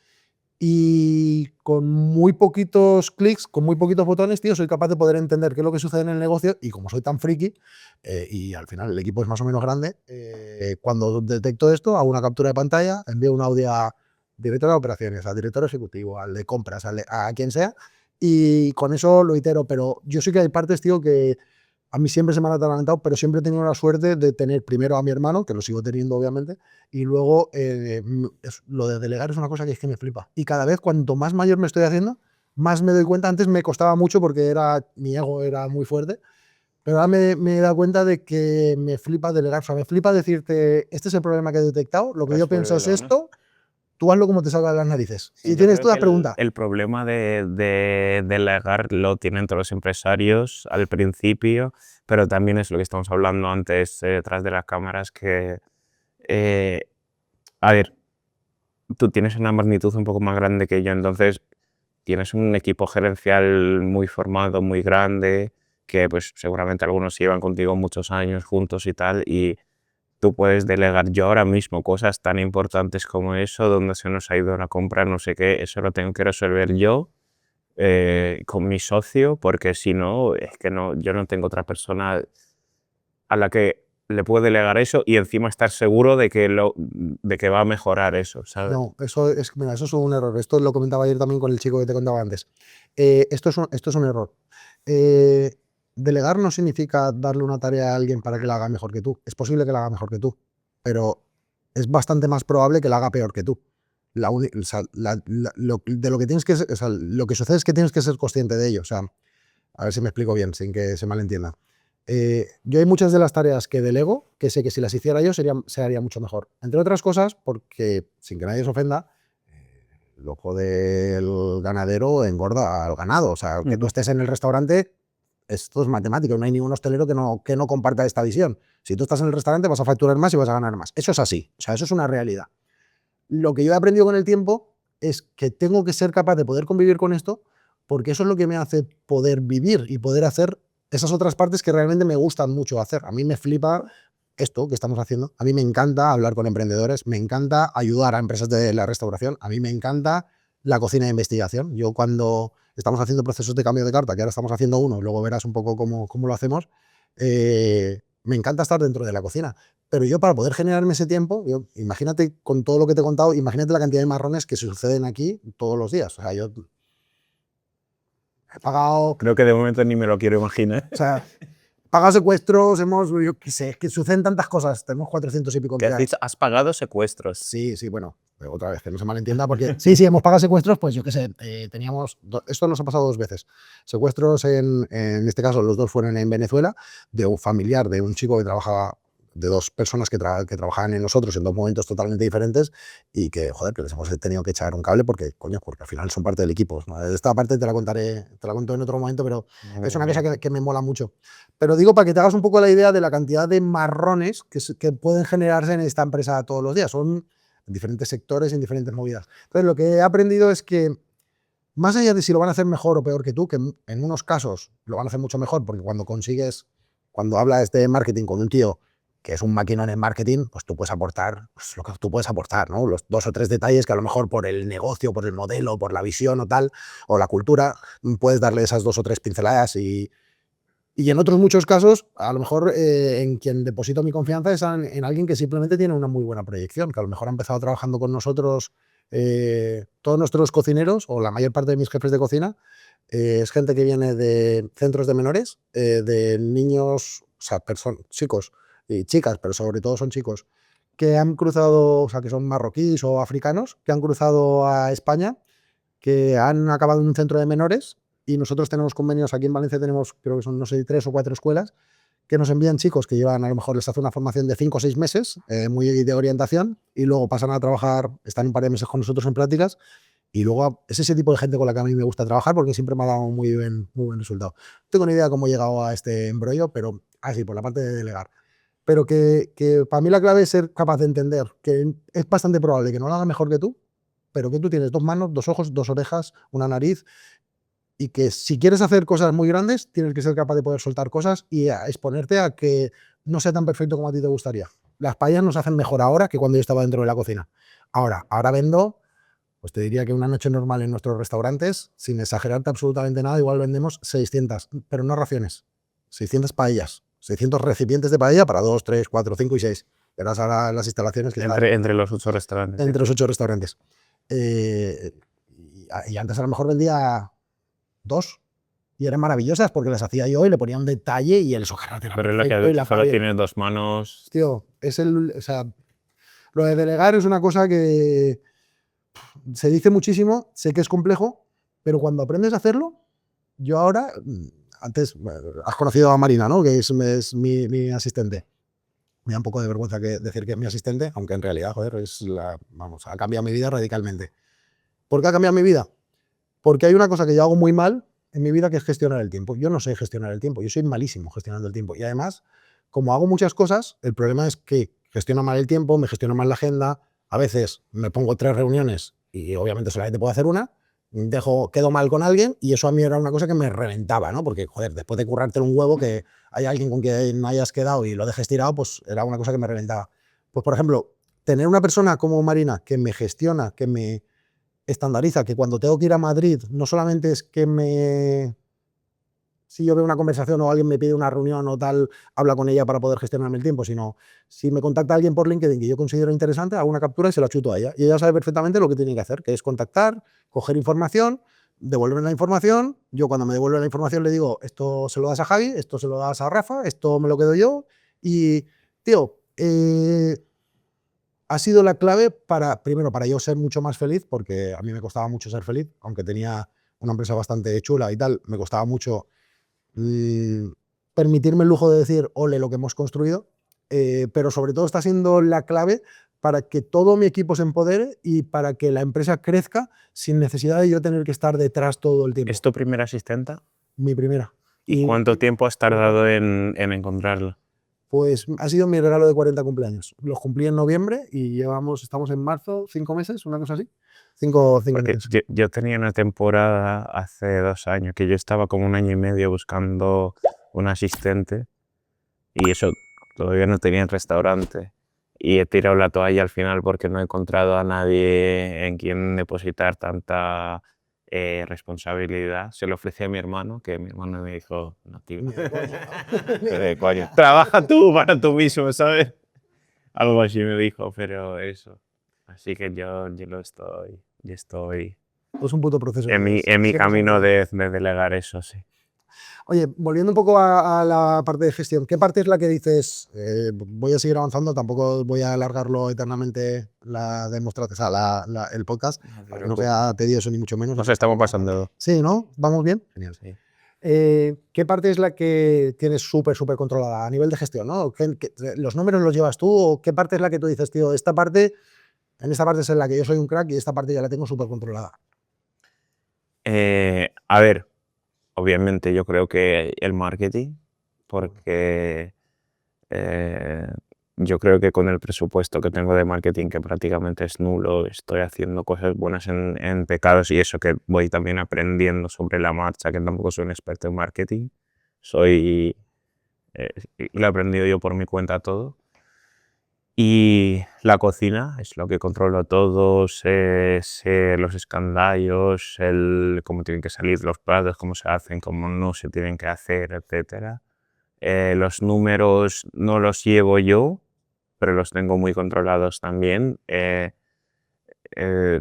Y con muy poquitos clics, con muy poquitos botones, tío, soy capaz de poder entender qué es lo que sucede en el negocio. Y como soy tan friki, y al final el equipo es más o menos grande, cuando detecto esto, hago una captura de pantalla, envío un audio a director de operaciones, al director ejecutivo, al de compras, a quien sea, y con eso lo itero. Pero yo sí que hay partes, tío, que a mí siempre se me han atalantado, pero siempre he tenido la suerte de tener primero a mi hermano, que lo sigo teniendo obviamente, y luego lo de delegar es una cosa que es que me flipa. Y cada vez cuanto más mayor me estoy haciendo, más me doy cuenta. Antes me costaba mucho porque mi ego era muy fuerte, pero ahora me he dado cuenta de que me flipa delegar. O sea, me flipa decirte, este es el problema que he detectado, lo que yo pienso es Resuélvelo, ¿no? esto, tú hazlo como te salga de las narices. Sí, Y yo tienes creo todas que las preguntas. el problema de delegar lo tienen todos los empresarios al principio, pero también es lo que estamos hablando antes detrás de las cámaras, que, eh, a ver, tú tienes una magnitud un poco más grande que yo, entonces tienes un equipo gerencial muy formado, muy grande, que pues seguramente algunos llevan contigo muchos años juntos y tal, y tú puedes delegar. Yo ahora mismo cosas tan importantes como eso, donde se nos ha ido la compra, no sé qué, eso lo tengo que resolver yo con mi socio, porque si no, es que no, yo no tengo otra persona a la que le puedo delegar eso y encima estar seguro de que va a mejorar eso, ¿sabes? No, mira, eso es un error. Esto lo comentaba ayer también con el chico que te contaba antes. Esto es un error. Eh, delegar no significa darle una tarea a alguien para que la haga mejor que tú. Es posible que la haga mejor que tú, pero es bastante más probable que la haga peor que tú. O sea, de lo que tienes que o sea, lo que sucede es que tienes que ser consciente de ello. O sea, a ver si me explico bien, sin que se malentienda. Yo hay muchas de las tareas que delego que sé que si las hiciera yo se haría mucho mejor. Entre otras cosas, porque, sin que nadie se ofenda, el ojo del ganadero engorda al ganado. O sea, que tú estés en el restaurante, esto es matemático. No hay ningún hostelero que no comparta esta visión. Si tú estás en el restaurante, vas a facturar más y vas a ganar más. Eso es así. O sea, eso es una realidad. Lo que yo he aprendido con el tiempo es que tengo que ser capaz de poder convivir con esto, porque eso es lo que me hace poder vivir y poder hacer esas otras partes que realmente me gustan mucho hacer. A mí me flipa esto que estamos haciendo. A mí me encanta hablar con emprendedores, me encanta ayudar a empresas de la restauración, a mí me encanta la cocina de investigación. Yo cuando estamos haciendo procesos de cambio de carta, que ahora estamos haciendo uno, luego verás un poco cómo lo hacemos, me encanta estar dentro de la cocina. Pero yo, para poder generarme ese tiempo, imagínate con todo lo que te he contado, imagínate la cantidad de marrones que se suceden aquí todos los días. O sea, yo he pagado... Creo que de momento ni me lo quiero imaginar. O sea, pagado secuestros, yo qué sé, es que suceden tantas cosas. Tenemos 400 y pico ¿Qué has empleados. dicho? ¿Has pagado secuestros? Sí, bueno, otra vez, que no se malentienda, porque sí, hemos pagado secuestros, pues yo qué sé, teníamos, esto nos ha pasado 2 veces, secuestros en este caso los 2 fueron en Venezuela, de un familiar, de un chico que trabajaba, de 2 personas que trabajaban en nosotros en 2 momentos totalmente diferentes y que, joder, que les hemos tenido que echar un cable porque, coño, porque al final son parte del equipo. ¿No? Esta parte te la cuento en otro momento, pero es una cosa que me mola mucho. Pero digo, para que te hagas un poco la idea de la cantidad de marrones que pueden generarse en esta empresa todos los días. Son en diferentes sectores, en diferentes movidas. Entonces, lo que he aprendido es que, más allá de si lo van a hacer mejor o peor que tú, que en unos casos lo van a hacer mucho mejor, porque cuando hablas de marketing con un tío que es un maquinón en marketing, pues tú puedes aportar pues, lo que tú puedes aportar, ¿no? Los 2 o 3 detalles que a lo mejor por el negocio, por el modelo, por la visión o tal, o la cultura, puedes darle esas 2 o 3 pinceladas y en otros muchos casos, a lo mejor en quien deposito mi confianza es en alguien que simplemente tiene una muy buena proyección, que a lo mejor ha empezado trabajando con nosotros, todos nuestros cocineros, o la mayor parte de mis jefes de cocina, es gente que viene de centros de menores, de niños, o sea, chicos y chicas, pero sobre todo son chicos, que han cruzado, o sea, que son marroquíes o africanos, que han cruzado a España, que han acabado en un centro de menores. Y nosotros tenemos convenios, aquí en Valencia tenemos, creo que son, no sé, 3 o 4 escuelas, que nos envían chicos que llevan, a lo mejor les hace una formación de 5 o 6 meses, muy de orientación, y luego pasan a trabajar, están un par de meses con nosotros en prácticas, y luego es ese tipo de gente con la que a mí me gusta trabajar porque siempre me ha dado muy buen resultado. No tengo ni idea cómo he llegado a este embrollo, pero así, por la parte de delegar. Pero que para mí la clave es ser capaz de entender que es bastante probable que no lo haga mejor que tú, pero que tú tienes 2 manos, 2 ojos, 2 orejas, una nariz, y que si quieres hacer cosas muy grandes, tienes que ser capaz de poder soltar cosas y a exponerte a que no sea tan perfecto como a ti te gustaría. Las paellas nos hacen mejor ahora que cuando yo estaba dentro de la cocina. Ahora vendo, pues te diría que una noche normal en nuestros restaurantes, sin exagerarte absolutamente nada, igual vendemos 600, pero no raciones, 600 paellas, 600 recipientes de paella para 2, 3, 4, 5 y 6. Verás ahora las instalaciones que Entre los 8 restaurantes. entre los 8 restaurantes. Y antes a lo mejor vendía 2 y eran maravillosas porque las hacía yo y le ponía un detalle y el sojarrate era Pero es lo perfecto y que la solo paella. tienes 2 manos. Tío, o sea, lo de delegar es una cosa que se dice muchísimo, sé que es complejo, pero cuando aprendes a hacerlo, yo ahora, antes, has conocido a Marina, ¿no? Que es mi asistente. Me da un poco de vergüenza decir que es mi asistente, aunque en realidad, joder, ha cambiado mi vida radicalmente. ¿Por qué ha cambiado mi vida? Porque hay una cosa que yo hago muy mal en mi vida, que es gestionar el tiempo. Yo no sé gestionar el tiempo, yo soy malísimo gestionando el tiempo. Y además, como hago muchas cosas, el problema es que gestiono mal el tiempo, me gestiono mal la agenda, a veces me pongo 3 reuniones y obviamente solamente puedo hacer una, quedo mal con alguien y eso a mí era una cosa que me reventaba, ¿no? Porque, joder, después de currarte un huevo, que hay alguien con quien no hayas quedado y lo dejes tirado, pues era una cosa que me reventaba. Pues, por ejemplo, tener una persona como Marina que me gestiona, que me estandariza, que cuando tengo que ir a Madrid, no solamente es que si yo veo una conversación o alguien me pide una reunión o tal, habla con ella para poder gestionarme el tiempo, sino si me contacta alguien por LinkedIn que yo considero interesante, hago una captura y se la chuto a ella. Y ella sabe perfectamente lo que tiene que hacer, que es contactar, coger información, devuelven la información, yo cuando me devuelven la información le digo, esto se lo das a Javi, esto se lo das a Rafa, esto me lo quedo yo y, tío, ha sido la clave para, primero, para yo ser mucho más feliz, porque a mí me costaba mucho ser feliz, aunque tenía una empresa bastante chula y tal, me costaba mucho permitirme el lujo de decir, ole, lo que hemos construido, pero sobre todo está siendo la clave para que todo mi equipo se empodere y para que la empresa crezca sin necesidad de yo tener que estar detrás todo el tiempo. ¿Es tu primera asistenta? Mi primera. ¿Y cuánto tiempo has tardado en encontrarla? Pues ha sido mi regalo de 40 cumpleaños. Los cumplí en noviembre y estamos en marzo, 5 meses, una cosa así. 5 Porque meses. yo tenía una temporada hace 2 años que yo estaba como 1 año y medio buscando un asistente y eso todavía no tenía el restaurante. Y he tirado la toalla al final porque no he encontrado a nadie en quien depositar tanta responsabilidad. Se lo ofrecí a mi hermano, que mi hermano me dijo, no, tío, Ni de coña. coño, trabaja tú para tú mismo, ¿sabes? Algo así me dijo, pero eso. Así que yo estoy Es un puto proceso. en mi Siempre es un camino proceso. de delegar eso, sí. Oye, volviendo un poco a la parte de gestión, ¿qué parte es la que dices, voy a seguir avanzando, tampoco voy a alargarlo eternamente la demostración, o sea, el podcast, para que no sea tedioso ni mucho menos? Nos estamos pasando. Sí, ¿no? ¿Vamos bien? Genial. Sí. ¿Qué parte es la que tienes súper controlada a nivel de gestión, ¿no? ¿Los números los llevas tú o qué parte es la que tú dices, tío, esta parte, en esta parte es en la que yo soy un crack y esta parte ya la tengo súper controlada? A ver, obviamente yo creo que el marketing, porque yo creo que con el presupuesto que tengo de marketing, que prácticamente es nulo, estoy haciendo cosas buenas en pecados y eso que voy también aprendiendo sobre la marcha, que tampoco soy un experto en marketing, soy, lo he aprendido yo por mi cuenta todo. Y la cocina es lo que controlo todo, sé los escandallos, cómo tienen que salir los platos, cómo se hacen, cómo no se tienen que hacer, etc. Los números no los llevo yo, pero los tengo muy controlados también.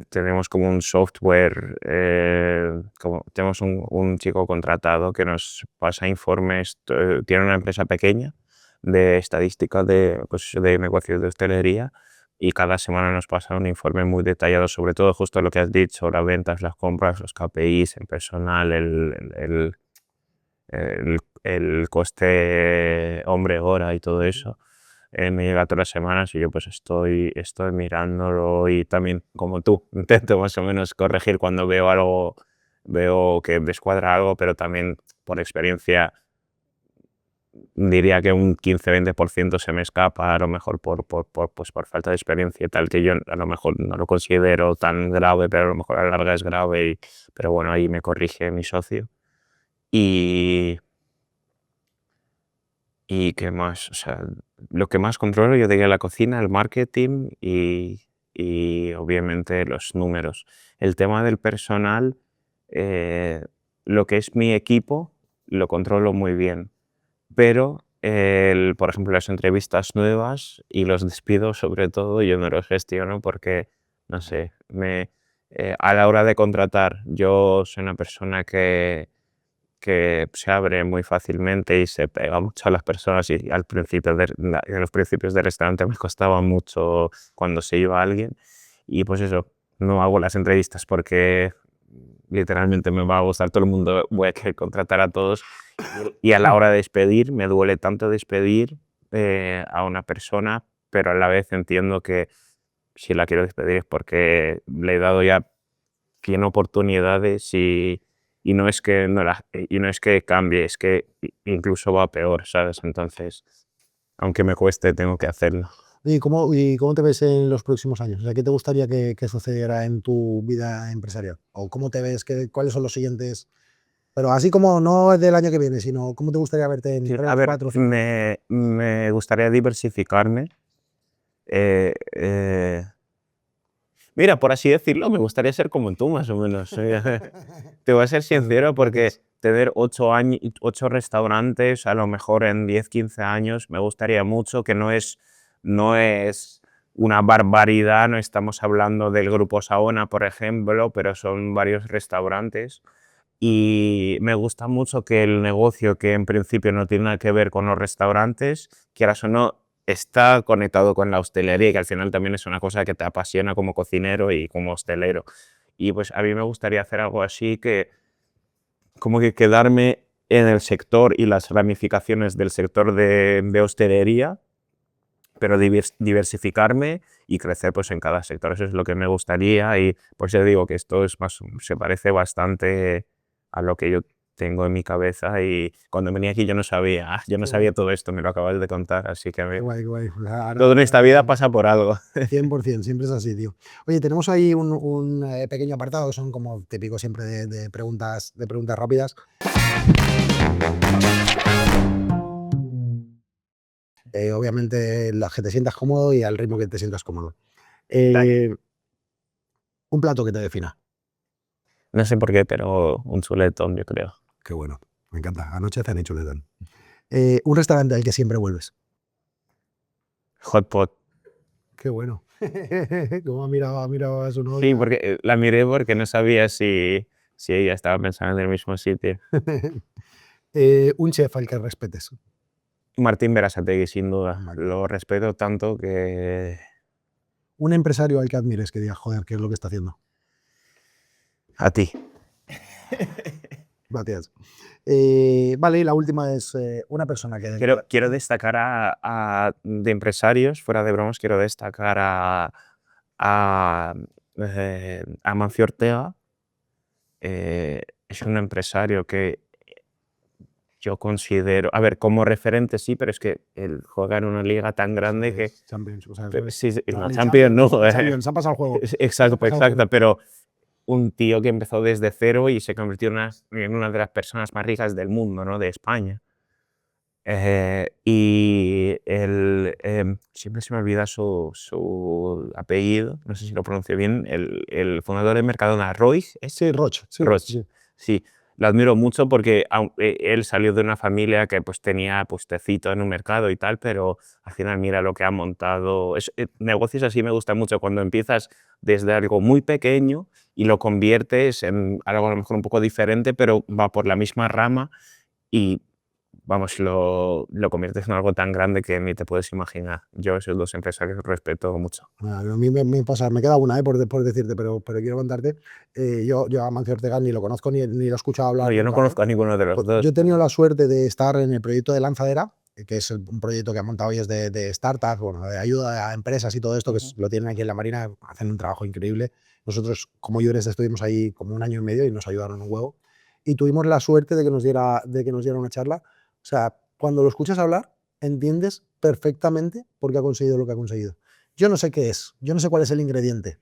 Tenemos como un software, tenemos un chico contratado que nos pasa informes, tiene una empresa pequeña de estadística pues, de negocios de hostelería y cada semana nos pasa un informe muy detallado sobre todo justo lo que has dicho, las ventas, las compras, los KPIs, el personal, el coste hombre-hora y todo eso. Me llega todas las semanas y yo pues estoy mirándolo y también como tú intento más o menos corregir cuando veo algo, veo que descuadra algo, pero también por experiencia diría que un 15-20% se me escapa, a lo mejor pues por falta de experiencia y tal, que yo a lo mejor no lo considero tan grave, pero a lo mejor a la larga es grave, pero bueno, ahí me corrige mi socio. ¿Y qué más? O sea, lo que más controlo yo diría la cocina, el marketing y obviamente los números. El tema del personal, lo que es mi equipo, lo controlo muy bien, pero por ejemplo las entrevistas nuevas y los despidos sobre todo yo no los gestiono porque, no sé, a la hora de contratar yo soy una persona que se abre muy fácilmente y se pega mucho a las personas y al principio en los principios del restaurante me costaba mucho cuando se iba alguien y pues eso, no hago las entrevistas porque literalmente me va a gustar todo el mundo, voy a querer contratar a todos y a la hora de despedir me duele tanto despedir a una persona, pero a la vez entiendo que si la quiero despedir es porque le he dado ya 100 oportunidades y no es que y no es que cambie, es que incluso va peor, ¿sabes? Entonces, aunque me cueste, tengo que hacerlo. ¿Y cómo te ves en los próximos años? O sea, ¿qué te gustaría que sucediera en tu vida empresarial? ¿O cómo te ves? ¿Cuáles son los siguientes? Pero así como no del año que viene, sino ¿cómo te gustaría verte en Sí, 3, a ver, 4, 5? me gustaría diversificarme. eh, eh, Mira, por así decirlo, me gustaría ser como tú, más o menos. Te voy a ser sincero porque tener 8 restaurantes, a lo mejor en 10-15 años, me gustaría mucho, que no es una barbaridad, no estamos hablando del Grupo Saona, por ejemplo, pero son varios restaurantes. Y me gusta mucho que el negocio, que en principio no tiene nada que ver con los restaurantes, quieras o no, está conectado con la hostelería, que al final también es una cosa que te apasiona como cocinero y como hostelero. Y pues a mí me gustaría hacer algo así, que como que quedarme en el sector y las ramificaciones del sector de hostelería, pero diversificarme y crecer pues en cada sector. Eso es lo que me gustaría, y pues ya digo que esto es más, se parece bastante a lo que yo tengo en mi cabeza, y cuando venía aquí yo no sabía, yo no Qué guay, sabía todo esto, me lo acabas de contar, así que qué guay, qué guay. O sea, todo en esta vida pasa por algo. 100%, siempre es así, tío. Oye, tenemos ahí un pequeño apartado que son como típico siempre de preguntas rápidas. Obviamente, las que te sientas cómodo y al ritmo que te sientas cómodo. Eh, un plato que te defina. No sé por qué, pero un chuletón, yo creo. Qué bueno, me encanta. Anoche cené chuletón. Un restaurante al que siempre vuelves. Hot pot. Qué bueno. Cómo ha mirado a su Sí, novia. porque la miré porque no sabía si ella estaba pensando en el mismo sitio. Un chef al que respetes. Martín Berasategui, sin duda. Vale. Lo respeto tanto que... Un empresario al que admires, que digas, joder, ¿qué es lo que está haciendo? A ti. Gracias. Vale, y la última es una persona que... Quiero destacar de empresarios, fuera de bromas, quiero destacar a Mancio Ortega. Es un empresario que yo considero, a ver, como referente sí, pero es que él juega en una liga tan grande que... Champions, o sea, Sí, sí, en la ni Champions no. Champions, se ha pasado el juego. Exacto, pasado el exacto, juego. pero un tío que empezó desde cero y se convirtió en una de las personas más ricas del mundo, ¿no? De España. Y él, siempre se me olvida su apellido, no sé si lo pronuncio bien, el fundador de Mercadona, Roy, Sí, Roche. Sí, Roch, sí. sí, lo admiro mucho porque él salió de una familia que pues tenía puestecito en un mercado y tal, pero al final mira lo que ha montado. Negocios así me gustan mucho, cuando empiezas desde algo muy pequeño y lo conviertes en algo a lo mejor un poco diferente, pero va por la misma rama, y vamos, lo conviertes en algo tan grande que ni te puedes imaginar. Yo esos dos empresarios respeto mucho. A mí me pasa, me queda una, por decirte, pero quiero contarte. Yo a Mancio Ortega ni lo conozco ni lo he escuchado No, hablar yo no nunca, ¿eh? conozco a ninguno de los Yo dos. he tenido la suerte de estar en el proyecto de Lanzadera, que es un proyecto que ha montado y es de startups, bueno, de ayuda a empresas y todo esto, que lo tienen aquí en la Marina, hacen un trabajo increíble. Nosotros, como Iures, estuvimos ahí como un año y medio y nos ayudaron un huevo. Y tuvimos la suerte de que nos diera una charla. O sea, cuando lo escuchas hablar, entiendes perfectamente por qué ha conseguido lo que ha conseguido. Yo no sé qué es, yo no sé cuál es el ingrediente,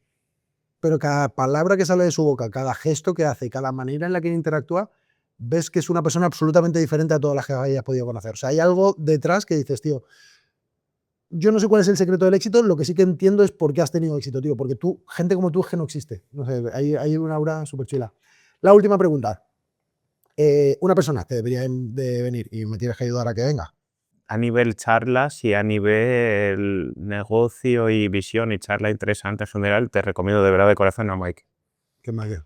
pero cada palabra que sale de su boca, cada gesto que hace, cada manera en la que interactúa, ves que es una persona absolutamente diferente a todas las que hayas podido conocer. O sea, hay algo detrás que dices, tío, yo no sé cuál es el secreto del éxito, lo que sí que entiendo es por qué has tenido éxito, tío, porque tú, gente como tú es que no existe. No sé, hay una aura súper chila. La última pregunta. Una persona que debería de venir y me tienes que ayudar a que venga. A nivel charlas y a nivel negocio y visión y charla interesante en general, te recomiendo de verdad de corazón a Mike. ¿Qué es Michael?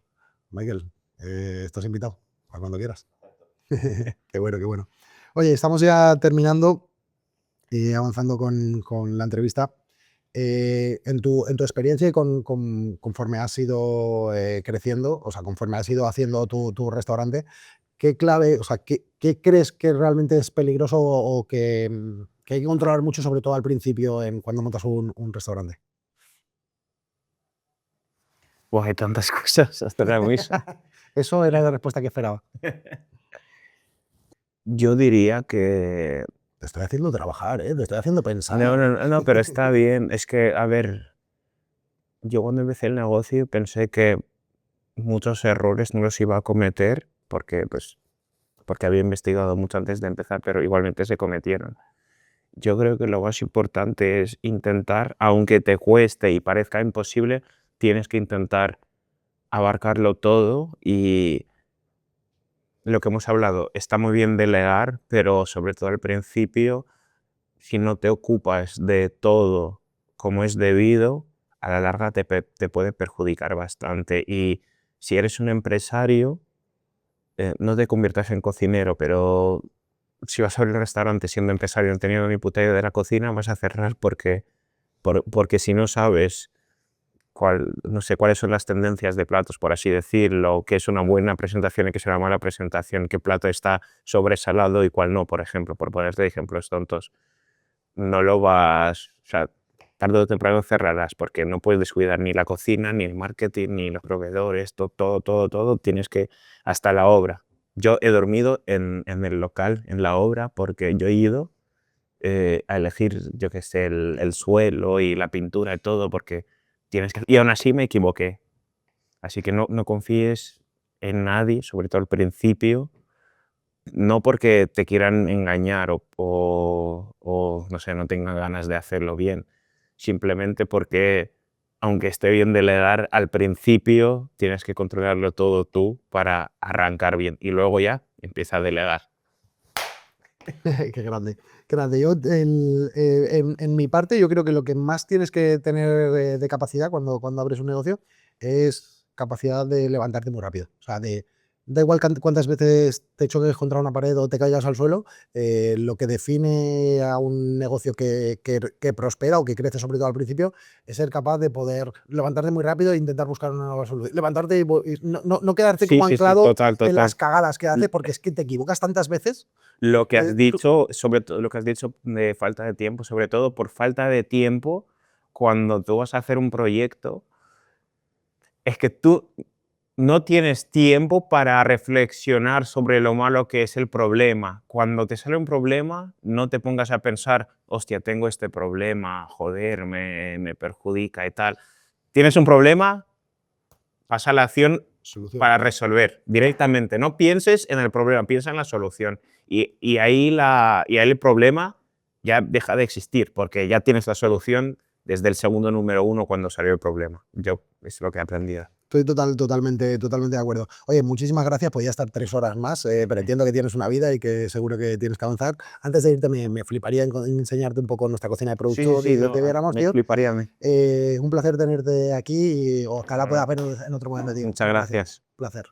Michael, estás invitado, a cuando quieras. Qué bueno, qué bueno. Oye, estamos ya terminando y avanzando con la entrevista. En tu experiencia y conforme has ido creciendo, o sea, conforme has ido haciendo tu restaurante, ¿qué clave, o sea, qué crees que realmente es peligroso o que hay que controlar mucho, sobre todo al principio, cuando montas un restaurante? Buah, hay tantas cosas hasta ahora mismo. Eso era la respuesta que esperaba. Yo diría que... Te estoy haciendo trabajar, ¿eh? Te estoy haciendo pensar. No, no, no, pero está bien. Es que, a ver, yo cuando empecé el negocio pensé que muchos errores no los iba a cometer porque, pues, porque había investigado mucho antes de empezar, pero igualmente se cometieron. Yo creo que lo más importante es intentar, aunque te cueste y parezca imposible, tienes que intentar abarcarlo todo. Y lo que hemos hablado, está muy bien delegar, pero sobre todo al principio, si no te ocupas de todo como es debido, a la larga te puede perjudicar bastante. Y si eres un empresario, no te conviertas en cocinero, pero si vas a abrir un restaurante siendo empresario, no teniendo ni puta idea de la cocina, vas a cerrar porque si no sabes no sé cuáles son las tendencias de platos, por así decirlo, qué es una buena presentación y qué es una mala presentación, qué plato está sobresalado y cuál no, por ejemplo, por ponerte ejemplos tontos, no lo vas, o sea, tarde o temprano cerrarás porque no puedes descuidar ni la cocina, ni el marketing, ni los proveedores, todo, tienes que, hasta la obra. Yo he dormido en el local, en la obra, porque yo he ido a elegir, yo qué sé, el suelo y la pintura y todo, porque tienes que... Y aún así me equivoqué. Así que no confíes en nadie, sobre todo al principio, no porque te quieran engañar o, no sé, no tengan ganas de hacerlo bien, simplemente porque, aunque esté bien delegar, al principio tienes que controlarlo todo tú para arrancar bien y luego ya empieza a delegar. Qué grande, qué grande. Yo, en mi parte, yo creo que lo que más tienes que tener de capacidad cuando abres un negocio es capacidad de levantarte muy rápido. O sea, da igual cuántas veces te choques contra una pared o te caigas al suelo, lo que define a un negocio que prospera o que crece, sobre todo al principio, es ser capaz de poder levantarte muy rápido e intentar buscar una nueva solución. Levantarte y no quedarte Sí, como sí, sí, anclado total, en las total. cagadas que hace, porque es que te equivocas tantas veces. Lo que has Tú dicho, sobre todo lo que has dicho de falta de tiempo, sobre todo por falta de tiempo, cuando tú vas a hacer un proyecto, es que tú no tienes tiempo para reflexionar sobre lo malo que es el problema. Cuando te sale un problema, no te pongas a pensar, hostia, tengo este problema, joder, me perjudica y tal. Tienes un problema, pasa a la acción Solución. para resolver directamente. No pienses en el problema, piensa en la solución. Y ahí el problema ya deja de existir, porque ya tienes la solución desde el segundo número uno cuando salió el problema. Yo es lo que he aprendido. Estoy totalmente de acuerdo. Oye, muchísimas gracias. Podía estar 3 horas más, pero entiendo que tienes una vida y que seguro que tienes que avanzar. Antes de irte, me fliparía en enseñarte un poco nuestra cocina de Sí, sí, productor sí, y que no, te viéramos, me tío. fliparía a mí. Un placer tenerte aquí y ojalá pueda Bueno, ver en otro momento, tío. muchas Un placer. gracias. Placer.